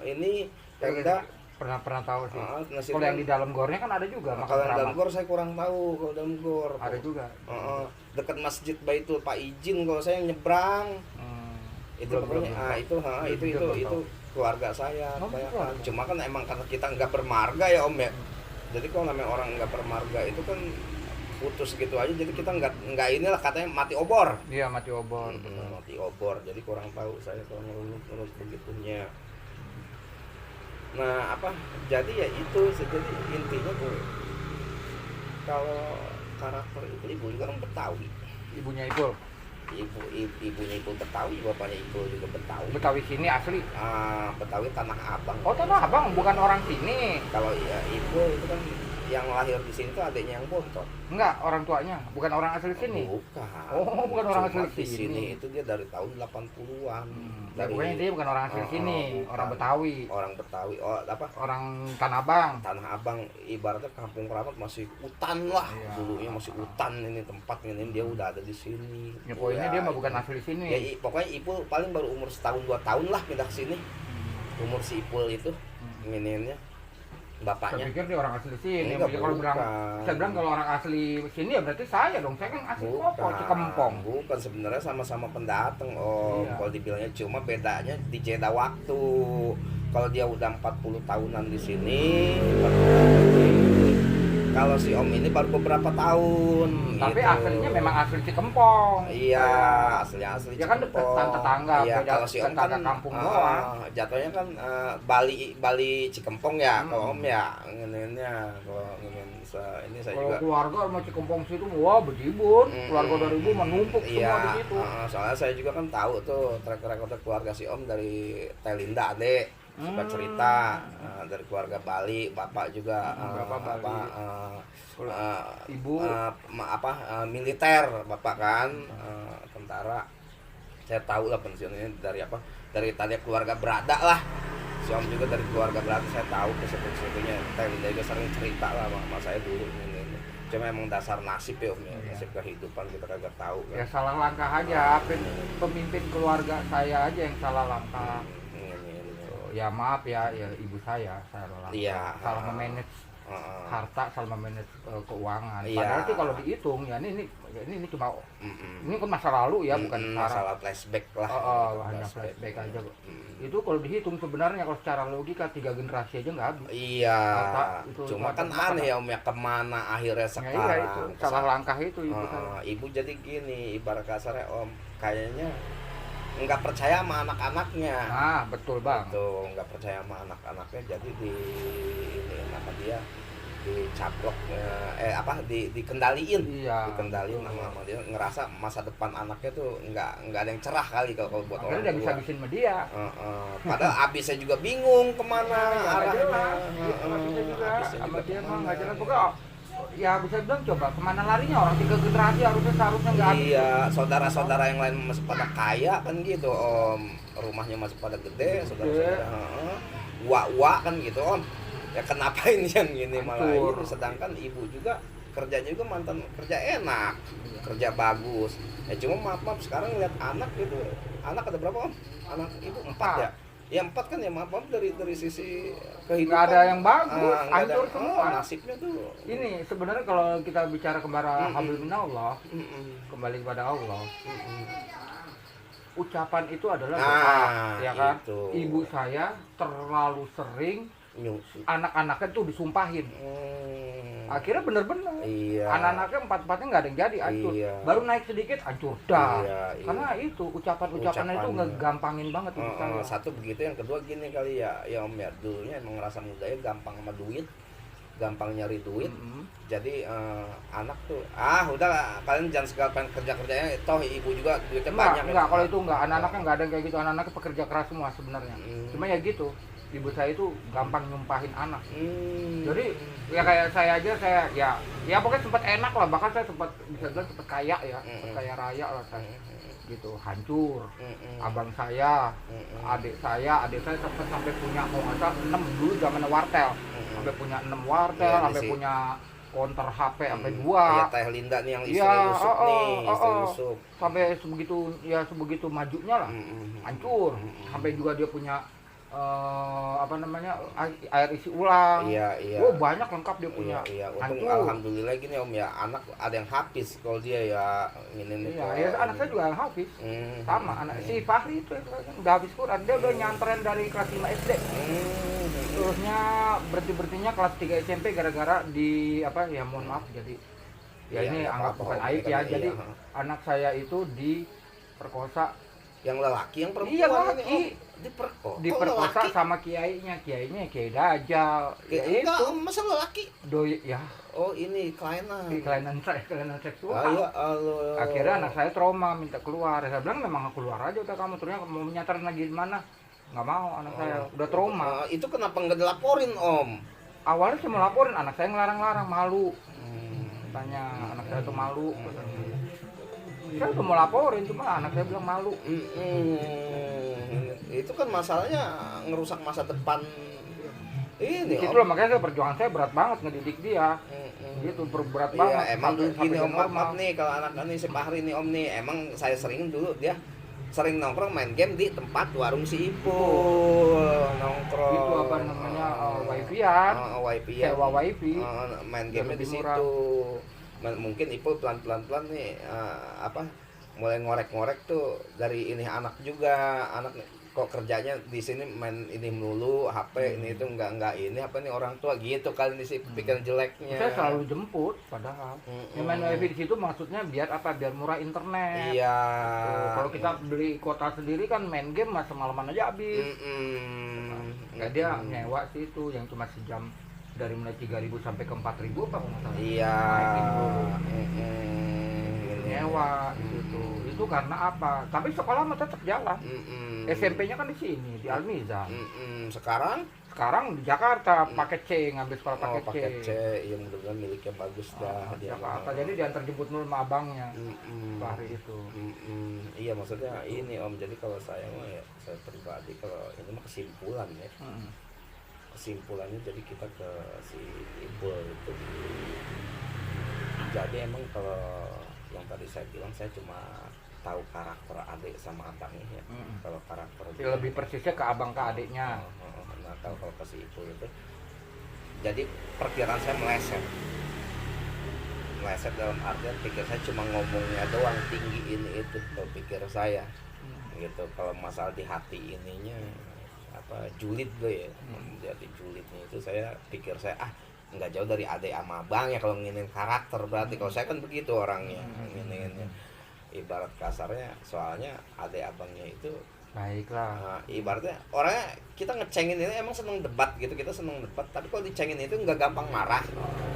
ini Pemda. Pernah tahu sih. Nah, Kalau yang di dalam gornya kan ada juga. Nah, makam kalau yang dalam keramat. gor saya kurang tahu kalau dalam gor. Ada juga. Dekat Masjid Baitul Pak Izin kalau saya nyebrang. Itu pokoknya itu keluarga saya Oh, kebanyakan. keluarga. Cuma kan emang karena kita nggak bermarga ya om ya. Jadi kalau namanya orang nggak bermarga itu kan putus gitu aja. Jadi kita nggak inilah katanya mati obor. Iya mati obor. Mati obor. Jadi kurang tahu saya kalau nurut begitunya. Nah apa? Jadi ya itu. Jadi intinya tuh kalau karakter itu ibu juga kan Betawi. Ibunya Ipul. Ibunya Ipul Betawi, bapaknya Ipul juga Betawi. Betawi sini asli. Betawi Tanah Abang. Oh Tanah Abang bukan orang sini. Kalau ya Ipul itu kan yang lahir di sini tuh adiknya yang Bontot. Enggak, orang tuanya bukan orang asli sini. Bukan. Oh, bukan orang Cuma asli di sini. sini itu dia dari tahun 80-an. Ya, pokoknya dia bukan orang asli sini, bukan. orang Betawi. Orang Betawi. Oh, apa? Orang Tanah Abang. Tanah Abang ibaratnya kampung keramat masih hutan lah. Iya. Dulunya masih hutan ini tempat ini dia udah ada di sini. Ya pokoknya dia mah bukan asli sini. Ya, pokoknya Ipul paling baru umur setahun 2 tahun lah pindah ke sini. Umur si Ipul itu ininya Saya bapaknya. pikir dia orang asli sini. Enggak, Jadi kalau bilang, bukan. saya bilang kalau orang asli sini ya berarti saya dong. Saya kan asli Kopo, Cikempong. Bukan sebenarnya sama-sama pendatang om. Iya. Kalau dibilangnya cuma bedanya di jeda waktu. Kalau dia udah 40 tahunan di sini, kalau si om ini baru beberapa tahun. Tapi gitu. aslinya memang asli Cikempong. Iya, asli Ya kan dekat Cikempong. tetangga, Iya, beda kalau si om kan tetangga kampung doang. jatuhnya kan Bali Cikempong ya. Kalau om ya ngenennya kalau ngenen ini saya Kalau juga. keluarga sama Cikempong situ, wah bejibun. Mm-mm. Keluarga dari ibu menumpuk Iya, semua di situ. soalnya saya juga kan tahu tuh track record keluarga si om dari Telinda adek suka cerita dari keluarga Bali, bapak juga Bapak Bali. Ibu militer bapak kan, tentara. Saya tahu lah pensiunnya dari apa, dari tadi keluarga Brada lah. Si om juga dari keluarga Brada, saya tahu kesebut-sebutnya. Telinda juga sering cerita lah sama saya dulu ini. Cuma emang dasar nasib ya om ya, nasib kehidupan kita kagak tahu kan. Ya salah langkah aja, pemimpin keluarga saya aja yang salah langkah. Ya maaf ya ibu saya salah langkah. Iya. Salah memanage harta, salah memanage keuangan. Iya. Padahal sih kalau dihitung ya ini cuma ini kan masa lalu ya, bukan sekarang. masalah flashback lah. Hanya flashback aja. Itu kalau dihitung sebenarnya kalau secara logika 3 generasi aja nggak habis. Iya. Harta, itu Cuma kan harta. aneh ya om ya, kemana akhirnya Ya, sekarang. iya itu salah langkah itu ibu saya. Ibu jadi gini, ibarat kasarnya om, kayaknya nggak percaya sama anak-anaknya. Nah, betul bang. Tuh nggak percaya sama anak-anaknya, jadi ini nama dia dicaplok dikendaliin. Iya. Dikendaliin sama dia, ngerasa masa depan anaknya tuh nggak ada yang cerah kali kalau buat Akhirnya orang udah tua. bisa bikin sama dia. Padahal abisnya juga bingung kemana Nggak arahnya. jelas. Sama kita juga. Abisnya Sama dia mah kemana. nggak jelas. Pokoknya ya bisa bilang coba kemana larinya orang 3 generasi seharusnya nggak habis. Iya, saudara-saudara yang lain masih pada kaya kan gitu om, rumahnya masih pada gede, saudara-saudara, wak kan gitu om. Ya kenapa ini yang gini malah Hancur. ini, sedangkan ibu juga kerjanya juga mantan kerja enak, kerja bagus. Cuma maaf sekarang lihat anak gitu, anak ada berapa om? Anak ibu 4 ya? Ya 4 kan ya maaf dari sisi kehidupan. Nggak ada yang bagus, nggak ada- hancur semua. Nasibnya tuh. Ini sebenarnya kalau kita bicara kepada hablum minallah, Mm-mm. kembali kepada Allah, Mm-mm. ucapan itu adalah Nah, doa, ya kan? itu. Ibu saya terlalu sering Nyusu. anak-anaknya tuh disumpahin. Akhirnya bener-bener Iya. anak-anaknya empat-empatnya nggak ada yang jadi, hancur. Iya. Baru naik sedikit hancur dah. Iya, iya. Karena itu ucapan-ucapannya itu Ucapannya. ngegampangin banget hidup saya. Satu begitu, yang kedua gini kali ya Om ya, dulunya emang ngerasa mudanya gampang sama duit, gampang nyari duit. Jadi anak tuh udah kalian jangan segala pengen kerjanya, toh ibu juga duitnya banyak. Enggak, kalau itu enggak, anak-anaknya enggak ada yang kayak gitu, anak-anaknya pekerja keras semua sebenarnya. Cuma ya gitu, ibu saya itu gampang nyumpahin anak. Jadi ya kayak saya aja, ya pokoknya sempat enak lah, bahkan saya sempat bisa bilang sempat kaya ya, sempat kaya raya lah saya. Gitu, hancur. Abang saya, adik saya sampai punya kalau nggak salah 6 dulu zaman wartel. Sampai punya 6 wartel, Iya, sampai sih. punya counter HP sampai 2. Kayak Teh Linda nih yang istri Yusuf nih, istri Yusuf. Sampai sebegitu majunya lah. Hancur. Sampai juga dia punya air isi ulang. Iya, iya. Oh, banyak lengkap dia punya. Iya, untung Hancur. alhamdulillah gini Om ya, anak ada yang hafiz kalau dia ya ini Iya, anak saya juga yang hafiz. Sama anak si Fahri itu yang udah habis Quran, dia udah nyantren dari kelas 5 SD. Terusnya berhentinya kelas 3 SMP gara-gara mohon maaf jadi Iya, ini nggak anggap apa-apa, bukan Om, aib kan, ya. iya, Jadi ha. anak saya itu diperkosa Yang lelaki, yang perempuan Iya, ini laki. Om diperkosa. diperkosa sama kiainya Kiai Dajjal. Ya Enggak, itu Om, masa lelaki? doi ya Oh, ini kelainan. kelainan seksual. Ya Allah. Akhirnya anak saya trauma, minta keluar. Saya bilang memang keluar aja udah kamu, terusnya mau menyatakan lagi di mana? Nggak mau, anak saya udah trauma. Itu kenapa nggak dilaporin Om? Awalnya saya mau laporin, anak saya ngelarang-larang, malu. Tanya anak saya tuh malu. Saya udah mau laporin, cuma anak saya bilang malu. Itu kan masalahnya ngerusak masa depan ini Itu Om. loh, makanya perjuangan saya berat banget ngedidik dia. Gitu, berat Iya, banget. emang Sampai gini Om, normal. maaf nih kalau anak ini si Fahri nih Om nih, emang saya sering dulu dia sering nongkrong main game di tempat warung si Ipul, nongkrong. Itu apa namanya, wifi-an. Wifi Sewa wifi. Main game Lebih di murah. situ. Mungkin Ipul pelan nih mulai ngorek-ngorek tuh dari ini anak juga, anak kok kerjanya di sini main ini melulu HP ini itu enggak ini apa nih orang tua gitu kali ini sih pikiran jeleknya. Saya selalu jemput, padahal. Yang main wifi di situ maksudnya biar apa? Biar murah internet. Iya. Tuh, kalau kita beli kuota sendiri kan main game masa malaman aja habis. Nggak, dia nyewa sih itu yang cuma sejam dari mulai 3.000 sampai ke 4.000 apa kalau nggak salah. Iya. Naikin dulu. Nyewa gitu. Itu karena apa? Tapi sekolah mah tetap jalan. SMP-nya kan di sini, di Al-Mizan. Sekarang Sekarang di Jakarta pakai C, ngambil sekolah pakai C. pakai C, yang mudah-mudahan miliknya bagus dah Di dia. Jakarta. Jadi diantar jemput dulu sama abangnya. Fahri itu. Iya, maksudnya ini Om, jadi kalau saya mah ya, saya pribadi kalau ini mah kesimpulan ya. Kesimpulannya jadi kita ke si Ipul itu. Jadi emang kalau yang tadi saya bilang, saya cuma tahu karakter adik sama abangnya ya. Kalau karakter Ya, lebih persisnya ke abang ke adiknya. Nah, kalau ke si Ipul itu, jadi perkiraan saya meleset dalam artian pikir saya cuma ngomongnya doang tinggi ini itu, kalau pikir saya gitu. Kalau masalah di hati ininya julid gue ya, jadi julidnya itu saya pikir saya nggak jauh dari adik sama abang ya kalau nginin karakter. Berarti kalau saya kan begitu orangnya, ngininnya ibarat kasarnya, soalnya adik abangnya itu Baiklah. ibaratnya orangnya kita ngecengin ini emang seneng debat gitu, kita seneng debat, tapi kalau dicengin itu nggak gampang marah.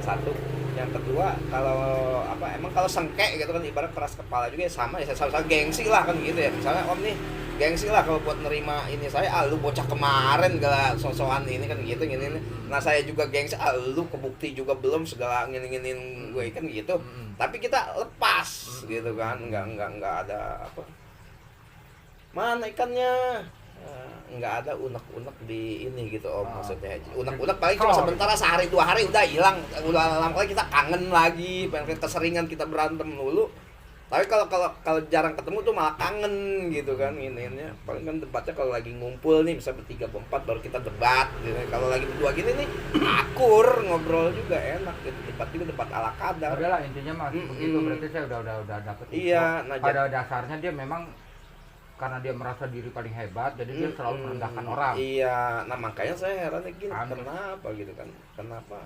Satu, yang kedua kalau emang kalau sengke gitu kan, ibarat keras kepala juga ya, sama ya, sama gengsi lah kan gitu ya. Misalnya Om nih gengsi lah kalau buat nerima ini saya, lu bocah kemarin gak sosokan ini kan gitu gini. Nah saya juga gengsi, lu kebukti juga belum segala nginin gue kan gitu. Tapi kita lepas gitu kan, nggak ada mana ikannya, nggak ada unek-unek di ini gitu Om. Maksudnya unek-unek paling cuma sebentar, sehari 2 hari udah hilang, udah lama kali kita kangen lagi, pengen keseringan kita berantem dulu. Tapi kalau jarang ketemu tuh malah kangen gitu kan ininya. Paling kan debatnya kalau lagi ngumpul nih, bisa bertiga berempat baru kita debat gitu. Kalau lagi berdua gini nih akur, ngobrol juga enak gitu. Debat juga debat ala kadar. Udah lah, intinya mas begitu, berarti saya udah dapet. Iya, nah, pada dasarnya dia memang karena dia merasa diri paling hebat, jadi dia selalu merendahkan orang. Iya, nah makanya saya heran gini, kenapa gitu kan? Kenapa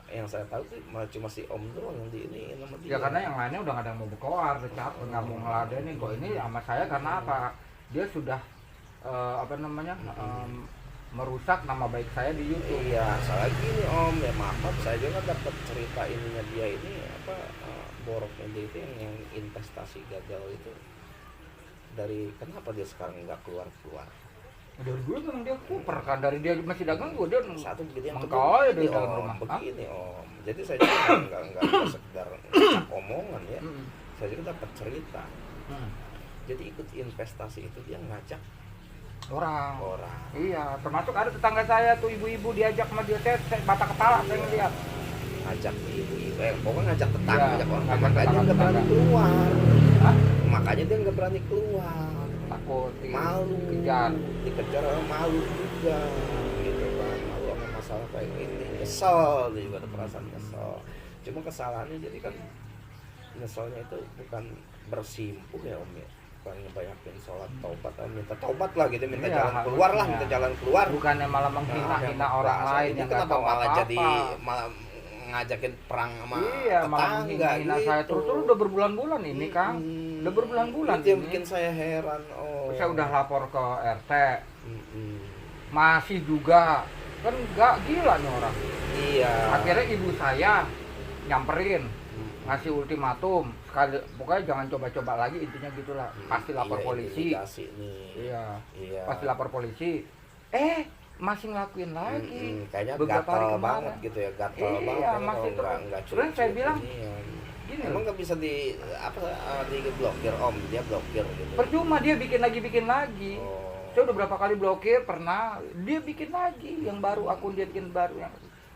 yang saya tahu sih malah cuma si Om doang yang di ini nama dia. Ya karena yang lainnya udah nggak ada yang mau berkoar, udah capek, nggak mau ngeladenin kok ini sama saya karena apa? Dia sudah merusak nama baik saya di YouTube. Iya, salah gini Om, ya maaf, saya juga dapat cerita ininya dia ini boroknya dia itu yang investasi gagal itu dari kenapa dia sekarang nggak keluar. Dari dulu memang dia kuper kan, dari dia masih dagang gue dia Satu begitu yang mengkau ya di begini, dalam Om, rumah. begini Om. Jadi saya juga nggak sekedar ngacak omongan ya. Saya juga dapat cerita. Jadi ikut investasi itu dia ngajak orang. Iya, Termasuk ada tetangga saya tuh ibu-ibu diajak sama dia saya mata kepala saya ngeliat. ngajak ibu-ibu, pokoknya ngajak tetangga, Iya, ngajak orang, ngajak makanya dia nggak berani tetangga. keluar. Hah? Makanya dia nggak berani keluar. Takut Malu, dikejar. dikejar orang malu juga, gitu kan. Malu sama masalah kayak gini, kesel, dia juga ada perasaan kesel. Cuma kesalahannya jadi kan nyeselnya itu bukan bersimpuh ya Om ya. Bukan ngebanyakin sholat taubat, minta taubat lah gitu, minta Iya, jalan keluar lah, harusnya. minta jalan keluar. Bukannya malah menghina-hina orang lain ini yang nggak kenapa tahu malah apa-apa. jadi malah ngajakin perang sama Iya, malah tetangga menghina gitu. saya terus udah berbulan-bulan ini Kang. Udah berbulan-bulan itu yang ini. bikin saya heran. Saya udah lapor ke RT, Mm-mm. masih juga kan nggak gila nih orang. Iya. Akhirnya ibu saya nyamperin, ngasih ultimatum sekali, pokoknya jangan coba-coba lagi, intinya gitulah. Pasti lapor Iya, polisi. intimidasi nih. Iya. Pasti lapor polisi. Masih ngelakuin lagi. Kayaknya beberapa hari gatel kemarin. banget gitu ya, gatel Iya, banget ya, masih kalau terus. nggak Terus saya bilang, inian. Gini Emang loh, nggak bisa di blokir Om, dia blokir gitu. percuma dia bikin lagi. Oh. Saya udah berapa kali blokir, pernah dia bikin lagi yang baru, akun dia bikin baru yang.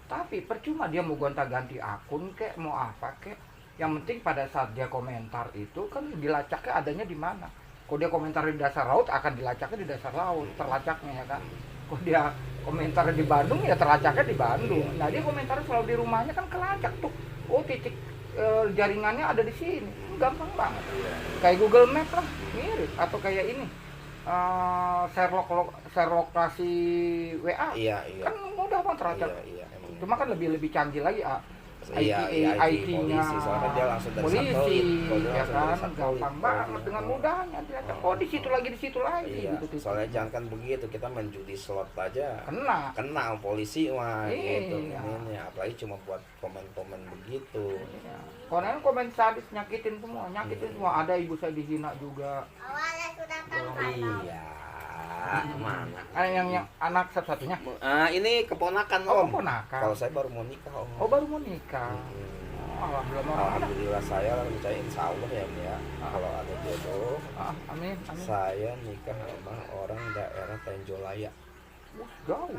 Tapi percuma dia mau gonta-ganti akun kek, mau apa kek. Yang penting pada saat dia komentar itu kan dilacaknya adanya di mana. Kalau dia komentar di dasar laut akan dilacaknya di dasar laut, terlacaknya ya kan. Kalau dia komentar di Bandung ya terlacaknya di Bandung. Nah dia komentar selalu di rumahnya kan kelacak tuh. Oh titik jaringannya ada di sini, gampang banget. Kayak Google Map lah, mirip. Atau kayak ini, share lokasi WA. Iya. Kan mudah banget terlacak. Iya, emang. Cuma kan lebih canggih lagi Iya, IT-nya polisi, soalnya kan dia langsung dari polisi, satelit. Kalau dia ya langsung dari kan, satelit, gampang kalau banget dia- dengan mudahnya dilacak. Oh di situ lagi, Iya, gitu. soalnya jangan kan begitu, kita main judi slot aja Kena. sama polisi mah gitu. Iya. Ini apalagi cuma buat komen-komen begitu. Iya. Konon komen sadis nyakitin semua. Ada ibu saya dihina juga. Awalnya sudah tampan. Iya. Mana? Yang anak satu-satunya. Ini keponakan Oh, Om. keponakan. Kalau saya baru mau nikah Om. Oh baru mau nikah. Hmm. Alhamdulillah. Alhamdulillah saya percaya insya Allah ya Om ya. Kalau ada jodoh, Amin. saya nikah sama orang daerah Tenjolaya. Jauh.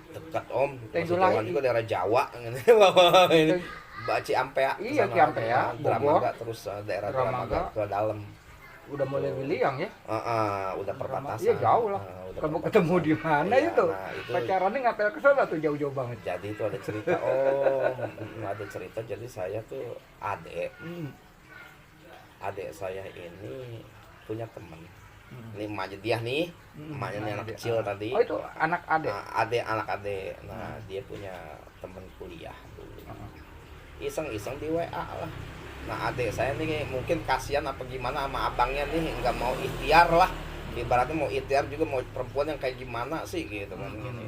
Dekat Om. Tenjolaya Maksudnya juga daerah Jawa. Ini Baci Ampea. Iya, kesana. Ciampea, Bogor. Dramaga terus daerah Dramaga. Dramaga ke dalam. Udah mulai Wiliang ya. Udah perbatasan. Iya jauh lah. Udah Kamu perbatasan. ketemu di mana Iya, itu? nah, itu Pacarannya ngapel ke sana tuh jauh-jauh banget. jadi itu ada cerita ada cerita. Jadi saya tuh adik saya ini punya teman. Ini emaknya dia nih, emaknya nih anak kecil tadi. Oh itu anak adik. Anak adik. Nah dia punya teman kuliah dulu. Iseng-iseng di WA lah. Nah adik saya nih mungkin kasihan apa gimana sama abangnya nih, nggak mau ikhtiar lah. Ibaratnya mau ikhtiar juga mau perempuan yang kayak gimana sih gitu kan gini.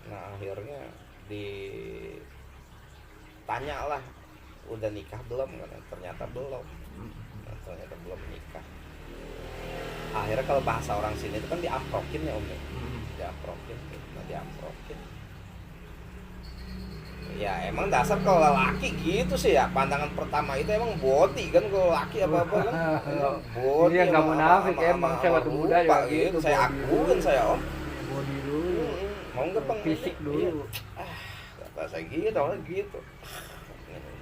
Nah akhirnya ditanya lah, udah nikah belum kan? Ternyata belum. Nah, ternyata belum nikah. Akhirnya kalau bahasa orang sini itu kan diamprokin ya Om. Diamprokin. Nah diamprokin. Ya emang dasar kalau laki gitu sih ya, pandangan pertama itu emang body kan, kalau laki apa-apa kan body. Iya, nggak munafik, emang saya waktu muda ya gitu, saya body akuin dulu. saya Om. Body dulu. Mau nggak Bang? Fisik dulu. Bahasa gitu, awalnya gitu.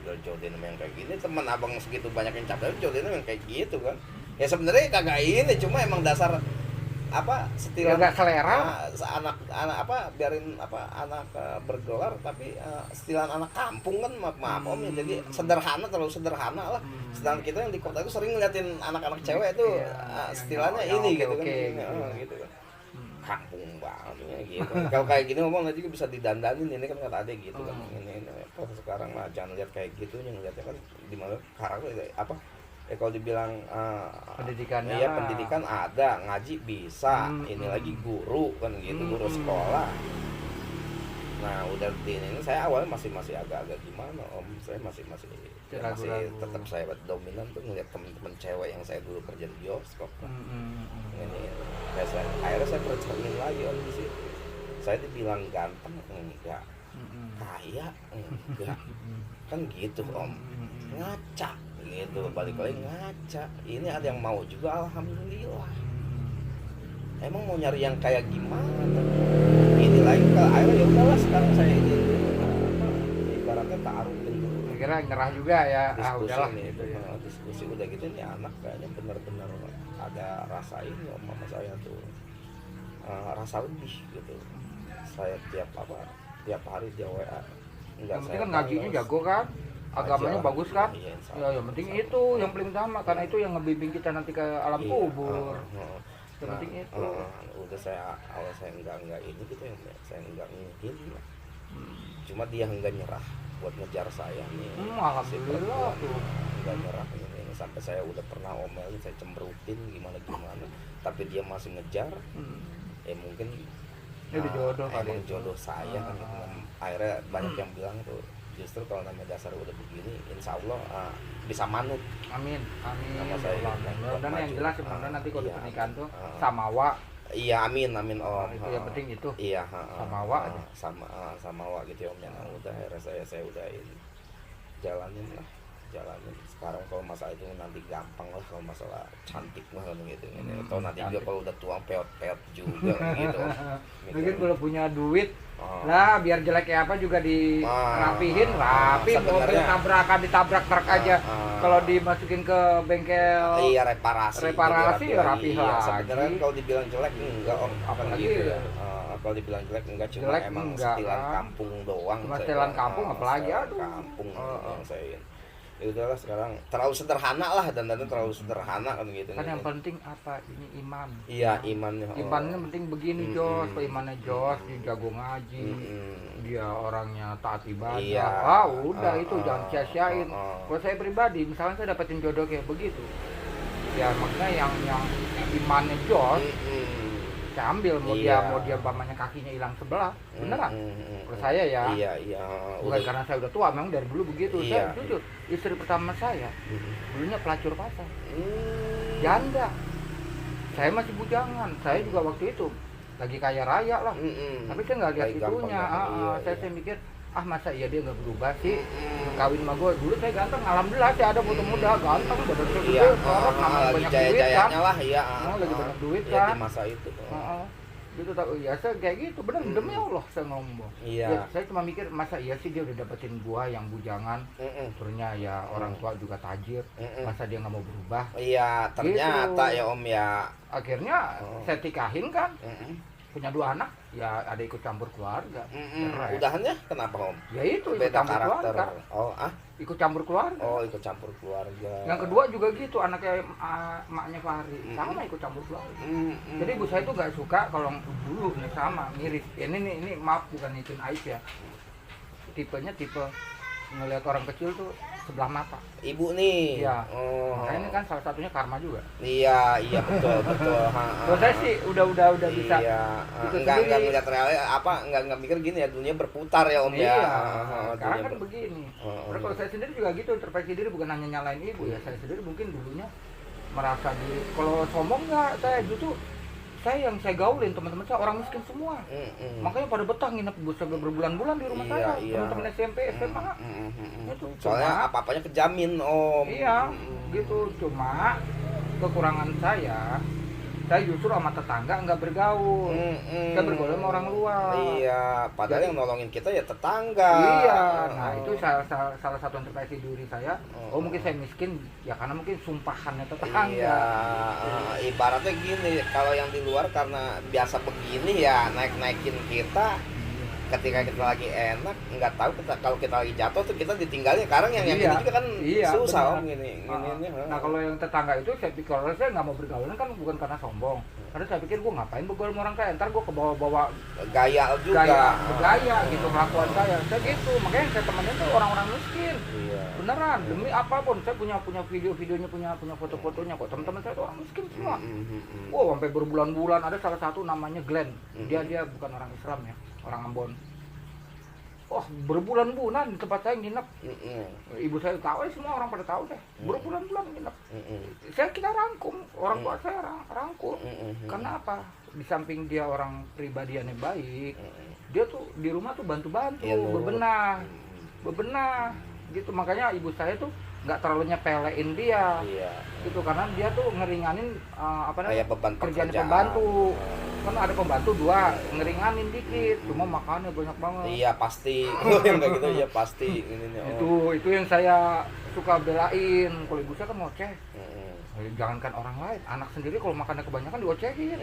Udah jodohin sama yang kayak gini, teman abang segitu banyak yang capek, jodohin sama yang kayak gitu kan. Ya sebenarnya kagak ini, cuma emang dasar apa setilan Ya, nggak selera. anak apa biarin apa anak bergelar tapi setilan anak kampung kan maaf Om ya, jadi sederhana, terlalu sederhana lah. Sedangkan kita yang di kota itu sering ngeliatin anak-anak cewek itu Iya, setilannya yang ini oke-oke gitu kan. gitu. Gitu kan. kampung banget gitu. Kalau kayak gini ngomong nanti bisa didandanin, ini kan kata adek gitu kan. Ini apa sekarang lah jangan lihat kayak gitu, yang lihatnya kan di mana karakter apa kalau dibilang Pendidikannya iya lah. pendidikan ada, ngaji bisa, ini lagi guru kan gitu, guru sekolah. Nah udah di ini saya awalnya masih agak-agak gimana om, saya masih Ragu-ragu. tetap saya dominan tuh ngeliat teman-teman cewek yang saya dulu kerja di bioskop kan. Ini akhirnya saya bercermin lagi om di situ. Saya dibilang ganteng enggak, kaya enggak, kan gitu om, ngaca gitu, balik lagi ngaca. Ini ada yang mau juga, alhamdulillah. Emang mau nyari yang kayak gimana? Ini lagi kalau akhirnya ya udahlah sekarang saya ini ibaratnya taruh dulu. Kira nyerah juga ya. Diskusi Udahlah nih, gitu ya. diskusi udah gitu nih anak kayaknya benar-benar ada rasa ini om sama saya tuh, rasa lebih gitu. Saya tiap hari dia WA. Enggak, Yang penting kan ngajinya jago kan, agamanya Ngaji, bagus kan. iya, insya Ya Allah. yang penting itu yang paling utama, karena itu yang ngebimbing kita nanti ke alam Iya, kubur. Yang penting itu. Udah saya awal saya enggak ini gitu ya, saya enggak ngingin lah. Cuma dia enggak nyerah buat ngejar saya nih. Si Alhamdulillah perempuan tuh. enggak nyerah ini sampai saya udah pernah omelin, saya cemberutin gimana, tapi dia masih ngejar. Mungkin Ini udah jodoh kali emang itu. jodoh saya kan gitu. Akhirnya banyak yang bilang tuh justru kalau namanya dasar udah begini insya Allah bisa manut. Amin. Nama saya Mudah-mudahan yang maju. jelas sebenarnya nanti kalau di Iya. pernikahan tuh samawa. Iya amin om. Itu yang penting itu. Iya Samawa aja. samawa gitu om. Yang udah akhirnya saya udahin, jalanin. Sekarang kalau masalah itu nanti gampang lah, kalau masalah cantik mah kan gitu. Atau nanti juga kalau udah tua peot juga gitu. Mungkin kalau punya duit Oh. lah biar jelek kayak apa juga dirapihin, rapi, mobil Sebenarnya- ditabrak truk aja. Kalau dimasukin ke bengkel Iya reparasi ya rapi Iya, lagi. sebenarnya kalau dibilang jelek enggak om, kan Apalagi gitu ya. ya. Kalau dibilang jelek enggak, cuma Jelek emang enggak, setilan kan. kampung doang. Cuma saya setelan bilang. kampung, apalagi, Setelan aduh. kampung yang saya ya udahlah sekarang terlalu sederhana lah, dan terlalu sederhana kan gitu. Kan yang penting apa? Ini iman. Iya imannya. Imannya penting begini Jos, kalau imannya Jos, dia jago ngaji, Mm-mm. dia orangnya taat ibadah. Iya. Udah itu jangan sia-siain. Kalau saya pribadi, misalnya saya dapetin jodoh kayak begitu, ya makanya yang imannya Jos, saya ambil mau Iya. dia umpamanya kakinya hilang sebelah, beneran. Kalau saya ya, Iya. bukan karena saya udah tua, memang dari dulu begitu. Iya. Saya jujur, istri pertama saya dulunya pelacur pasar, Mm. janda. Saya masih bujangan, saya juga waktu itu lagi kaya raya lah. Tapi saya nggak lihat Kayak gampang itunya. banget, iya. Saya mikir, masa iya dia nggak berubah sih? Kawin sama gue dulu saya ganteng, alhamdulillah saya ada foto muda, ganteng, badan saya Iya, gede, sorot, namanya lagi banyak duit kan. jaya-jayanya lah, iya. Lagi banyak duit Iya, kan. di masa itu. Gitu tak, ya saya kayak gitu, bener demi Allah saya ngomong. Iya. Ya, saya cuma mikir masa iya sih dia udah dapetin gua yang bujangan, turunnya ya orang tua juga tajir, masa dia nggak mau berubah? Iya, ternyata Gitu. ya om ya. Akhirnya saya tikahin kan, punya 2 anak, ya ada ikut campur keluarga. Cerai. Udahannya kenapa om? Ya itu ikut Beda campur karakter. keluarga, ikut campur keluarga. Ikut campur keluarga. Yang kedua juga gitu, anaknya emaknya Fahri, sama ikut campur keluarga. Jadi ibu saya tuh gak suka kalau dulu nih sama mirip. Ini maaf bukan itu aib ya. Tipenya tipe ngelihat orang kecil tuh sebelah mata. Ibu nih. Iya. Oh. Makanya ini kan salah satunya karma juga. Iya betul. Kalau saya sih udah bisa. Iya. ikut Enggak sendiri. ngeliat realnya enggak mikir gini ya, dunia berputar ya om Iya. ya. Sekarang Dunia kan begini. Oh, Terus kalau saya sendiri juga gitu, introspeksi diri, bukan hanya nyalain ibu ya. Saya sendiri mungkin dulunya merasa diri. Kalau sombong nggak, saya justru saya gaulin teman-teman saya orang miskin semua. Makanya pada betah nginep sampai berbulan-bulan di rumah saya. Teman-teman SMP, SMA. Itu Soalnya cuma- apa-apanya kejamin om. Iya, gitu. Cuma kekurangan saya justru sama tetangga nggak bergaul. Saya bergaul sama orang luar. Iya, padahal Jadi- yang nolongin kita ya tetangga. Iya, nah itu salah satu interpretasi diri saya. Mungkin saya miskin, ya karena mungkin sumpahannya tetangga. Iya, ibaratnya gini, kalau yang di luar karena biasa begini ya naik-naikin kita. Ketika kita lagi enak, nggak tahu kalau kita lagi jatuh tuh kita ditinggalin. Sekarang yang Iya, ini juga kan iya, susah benar. om gini. Nah kalau yang tetangga itu saya pikir, kalau saya nggak mau bergaul kan bukan karena sombong. Karena saya pikir gue ngapain begaul sama orang kaya, ntar gue kebawa-bawa Gaya juga. gaya gitu kelakuan saya gitu. Makanya saya temenin tuh orang-orang miskin. Iya. Beneran, demi apapun. Saya punya video-videonya, punya foto-fotonya kok. Teman-teman saya tuh orang miskin semua. Wow, sampai berbulan-bulan. Ada salah satu namanya Glenn. Dia bukan orang Islam ya, orang Ambon. Wah, berbulan-bulan di tempat saya nginep. Ibu saya tahu, semua orang pada tahu deh. Berbulan-bulan nginep. Kita rangkum, orang tua saya rangkul. Karena apa? Di samping dia orang pribadiannya baik, dia tuh di rumah tuh bantu-bantu, Iya, bebenah gitu. Makanya ibu saya tuh nggak terlalu nyepelein dia, gitu, karena dia tuh ngeringanin Kayak beban kerjaan pekerjaan. pembantu. Kan ada pembantu 2, ngeringanin dikit, cuma makannya banyak banget. Iya pasti. Yang kayak gitu ya pasti ini. Itu yang saya suka belain. Kalau ibu saya kan ngoceh. Jangankan orang lain, anak sendiri kalau makannya kebanyakan diocehin.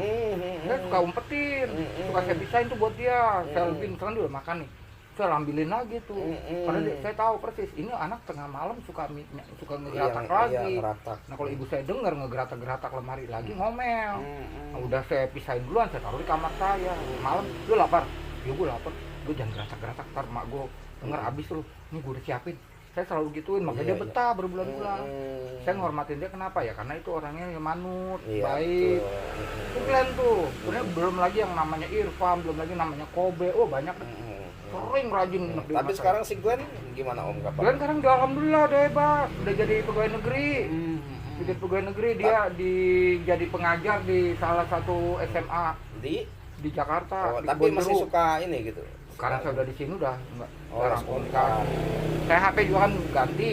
Saya suka umpetin, suka saya pisahin tuh buat dia. Saya lebih misalkan dia udah makan nih, saya ambilin lagi tuh. Karena saya tahu persis ini anak tengah malam suka ngegeratak lagi. Nah kalau ibu saya dengar ngegeratak lemari lagi ngomel. Nah, udah saya pisahin duluan, saya taruh di kamar saya. Malam, lu lapar? Ya gue lapar. Lu jangan geratak-geratak, ntar mak gue denger abis lu. Ini gue udah siapin. Saya selalu gituin, makanya dia betah berbulan-bulan. Saya ngormatin dia kenapa ya? Karena itu orangnya yang manut, baik. Itu Glenn tuh. Sebenarnya belum lagi yang namanya Irfan, belum lagi namanya Kobe. Oh banyak deh. Sering rajin nginep di Tapi rumah sekarang saya. si Glenn gimana Om kapan? Glenn sekarang udah alhamdulillah udah hebat, udah jadi pegawai negeri. Jadi pegawai negeri, dia jadi pengajar di salah satu SMA di Jakarta. Oh, di tapi masih Kebon Jeruk. suka ini gitu. Karena saya udah di sini udah enggak Langsung jarang komunikasi. Saya HP juga kan ganti,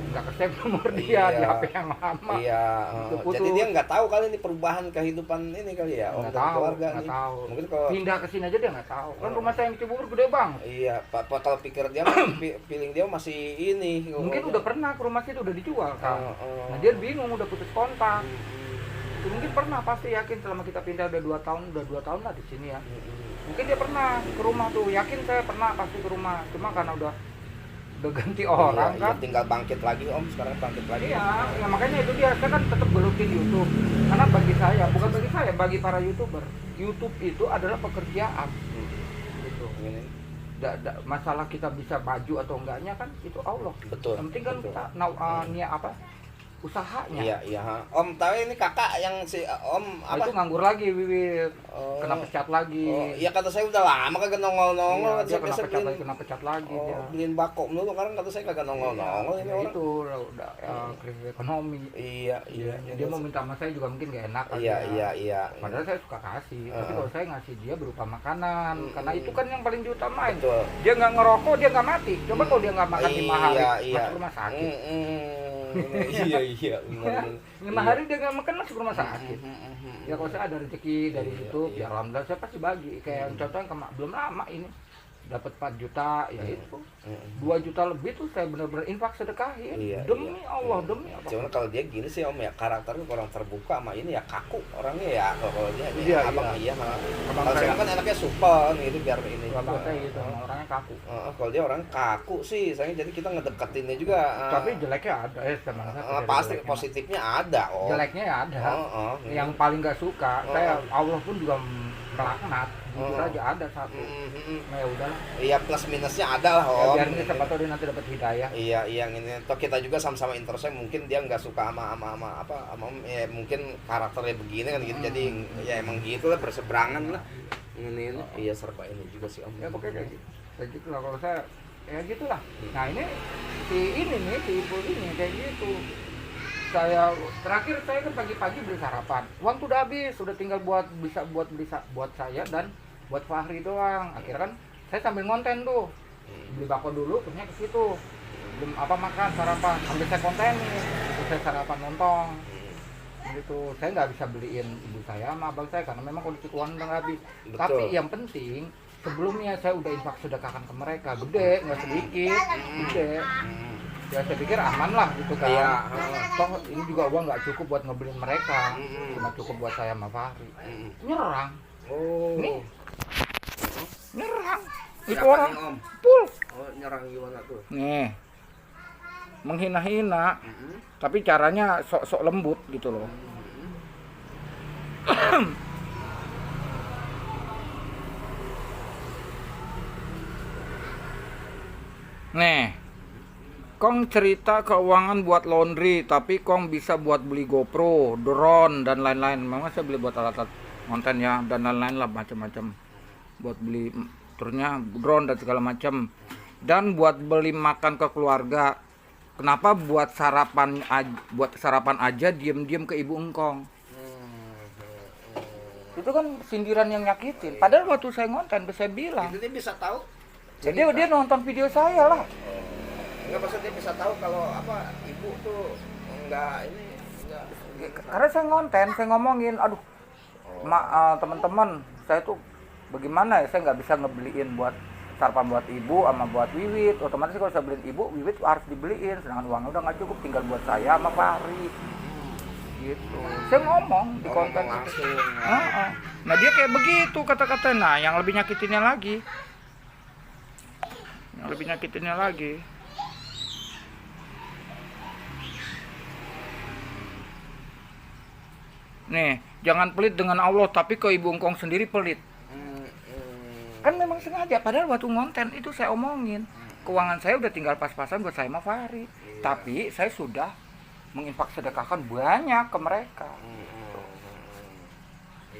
nggak ke-save nomor dia di HP yang lama. Iya. Itu putus. Jadi dia nggak tahu kali ini perubahan kehidupan ini kali ya Om Nggak dan tahu, keluarga nggak nih. tahu. Mungkin kalau Pindah ke sini aja dia nggak tahu. Kan rumah saya yang di Cibubur gede banget. iya, Pak kalau pikir dia feeling dia masih ini. Mungkin udah pernah ke rumah situ udah dijual kan. Nah dia bingung udah putus kontak. Mungkin pernah, pasti yakin selama kita pindah udah 2 tahun lah di sini ya. Mungkin dia pernah ke rumah tuh, yakin saya pernah pasti ke rumah. Cuma karena udah ganti orang Iya, kan. tinggal bangkit lagi Om, sekarang bangkit lagi. Iya, ya makanya itu dia, saya kan tetap gelutin YouTube. Karena bagi saya, bukan bagi saya, bagi para YouTuber, YouTube itu adalah pekerjaan. Gitu. Ini. Masalah kita bisa maju atau enggaknya kan itu Allah. Betul. Yang penting kan betul. kita niat apa? Usahanya. Iya, iya. Om tahu ini kakak yang si Om Nah, apa? itu nganggur lagi, Wiwit. Oh. Kena pecat lagi. Oh, iya kata saya udah lama kagak nongol-nongol. Iya, dia kena Biasa pecat lagi, kena pecat lagi dia. beliin bako dulu karena kata saya kagak nongol-nongol ini Ya orang. itu udah krisis ekonomi. Iya, iya. Dia mau minta sama saya juga mungkin gak enak kali Iya, ya. iya, iya. Padahal saya suka kasih, tapi kalau saya ngasih dia berupa makanan, karena itu kan yang paling diutamain. Betul. Dia nggak ngerokok, dia nggak mati. Coba kalau dia nggak makan 5 hari, Iya. masuk rumah sakit. Iya, iya. Benar. 5 hari dia nggak makan masuk rumah sakit. Ya kalau saya ada rezeki dari situ, ya alhamdulillah saya pasti bagi. Kayak contohnya belum lama ini dapat 4 juta, ya itu 2 juta lebih tuh saya benar-benar infak sedekahin. Iya, Demi iya. Allah, demi apa? Cuman kalau dia gini sih Om ya, karakternya kurang terbuka sama ini ya, kaku orangnya ya. Kalau dia Iya, abang iya. iya mah. Abang Kalau saya- saya kan anaknya supel gitu biar ini. Abang juga. saya gitu, orangnya kaku. Kalau dia orang kaku sih, saya jadi kita ngedeketinnya juga. Tapi jeleknya ada, teman saya. Pasti jeleknya. positifnya ada Om. Jeleknya ya ada. Iya. Yang paling nggak suka, Oh. saya Allah pun juga melaknat, jujur Oh. aja ada satu. Nah ya udahlah, Iya plus minusnya ada lah ya, Om. biar ini siapa tahu dia nanti dapat hidayah. Iya, yang ini toh kita juga sama-sama interest, mungkin dia nggak suka sama ya mungkin karakternya begini kan gitu. Jadi ya emang gitu lah, berseberangan lah. Ini iya serba ini juga sih Om. Ya pokoknya kayak gitu lah kalau saya, ya gitulah. Nah ini si Ipul ini kayak gitu. Saya terakhir saya kan pagi-pagi beli sarapan, uang tuh udah habis, sudah tinggal buat buat saya dan buat Fahri doang. Akhirnya kan saya sambil ngonten tuh, beli bako dulu, terusnya ke situ, belum makan sarapan, sambil saya kontenin, terus saya sarapan lontong, gitu. Saya nggak bisa beliin ibu saya sama abang saya karena memang kondisi keuangan udah nggak habis. Betul. Tapi yang penting sebelumnya saya udah infak sedekahkan ke mereka, gede, nggak sedikit, gede. Ya saya pikir aman lah gitu kan. Iya. Toh ini juga uang nggak cukup buat ngebeliin mereka, cuma cukup buat saya sama Fahri. Nyerang, Oh. nih, nyerang. Itu Siapa orang nih, Om? pul. Oh, nyerang gimana tuh? Nih, menghina-hina, tapi caranya sok-sok lembut gitu loh. Nih, Kong cerita keuangan buat laundry, tapi Kong bisa buat beli GoPro, drone, dan lain-lain. Memang saya beli buat alat-alat konten ya, dan lain-lain lah macam-macam. Buat beli terusnya drone dan segala macam. Dan buat beli makan ke keluarga. Kenapa buat sarapan aja diem-diem ke ibu engkong? Itu kan sindiran yang nyakitin. Padahal waktu saya ngonten, saya bilang. Itu dia bisa tahu. Jadi dia nonton video saya lah. Enggak, maksudnya bisa tahu kalau apa ibu tuh enggak Karena saya ngonten, saya ngomongin, aduh, teman-teman, saya tuh bagaimana ya, saya nggak bisa ngebeliin buat sarapan buat ibu sama buat Wiwit. Otomatis kalau saya beliin ibu, Wiwit harus dibeliin, sedangkan uangnya udah nggak cukup, tinggal buat saya sama Fahri. Gitu. Saya ngomong di konten itu. Nah dia kayak begitu kata-kata. Nah yang lebih nyakitinnya lagi. Nih, jangan pelit dengan Allah, tapi ke ibu engkong sendiri pelit. Kan memang sengaja, padahal waktu ngonten itu saya omongin. Keuangan saya udah tinggal pas-pasan buat saya sama Fahri. Tapi saya sudah menginfak sedekahkan banyak ke mereka.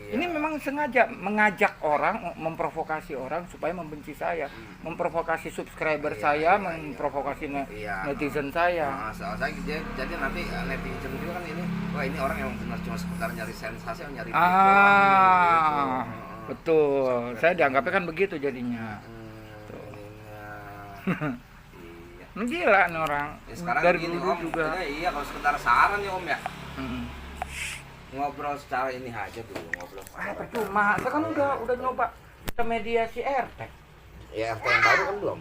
Ini memang sengaja mengajak orang, memprovokasi orang supaya membenci saya, memprovokasi subscriber saya, memprovokasi netizen saya. Nah, soalnya jadi nanti netizen juga kan ini, wah ini orang yang benar cuma sekedar nyari sensasi, nyari Betul. Saya dianggapnya kan begitu jadinya. Iya. Gila nih orang. Ya, sekarang dari gini dulu Om, juga. iya kalau sekedar saran ya Om ya. Ngobrol secara ini aja dulu, ngobrol. Percuma, saya kan udah nyoba ke mediasi RT. Ya RT yang baru kan belum.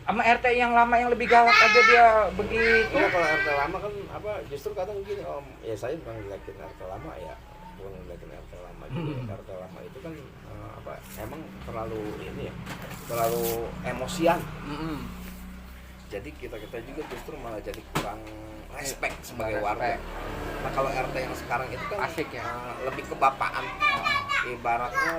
Sama RT yang lama yang lebih galak aja dia begitu. Iya kalau RT lama kan apa justru kadang gini Om, ya saya bukan ngeliatin RT lama ya, bukan ngeliatin RT lama juga. RT lama itu kan apa emang terlalu ini ya, terlalu emosian. Jadi kita juga justru malah jadi kurang respect sebagai warga. Nah kalau RT yang sekarang itu kan asik ya, lebih kebapaan, ibaratnya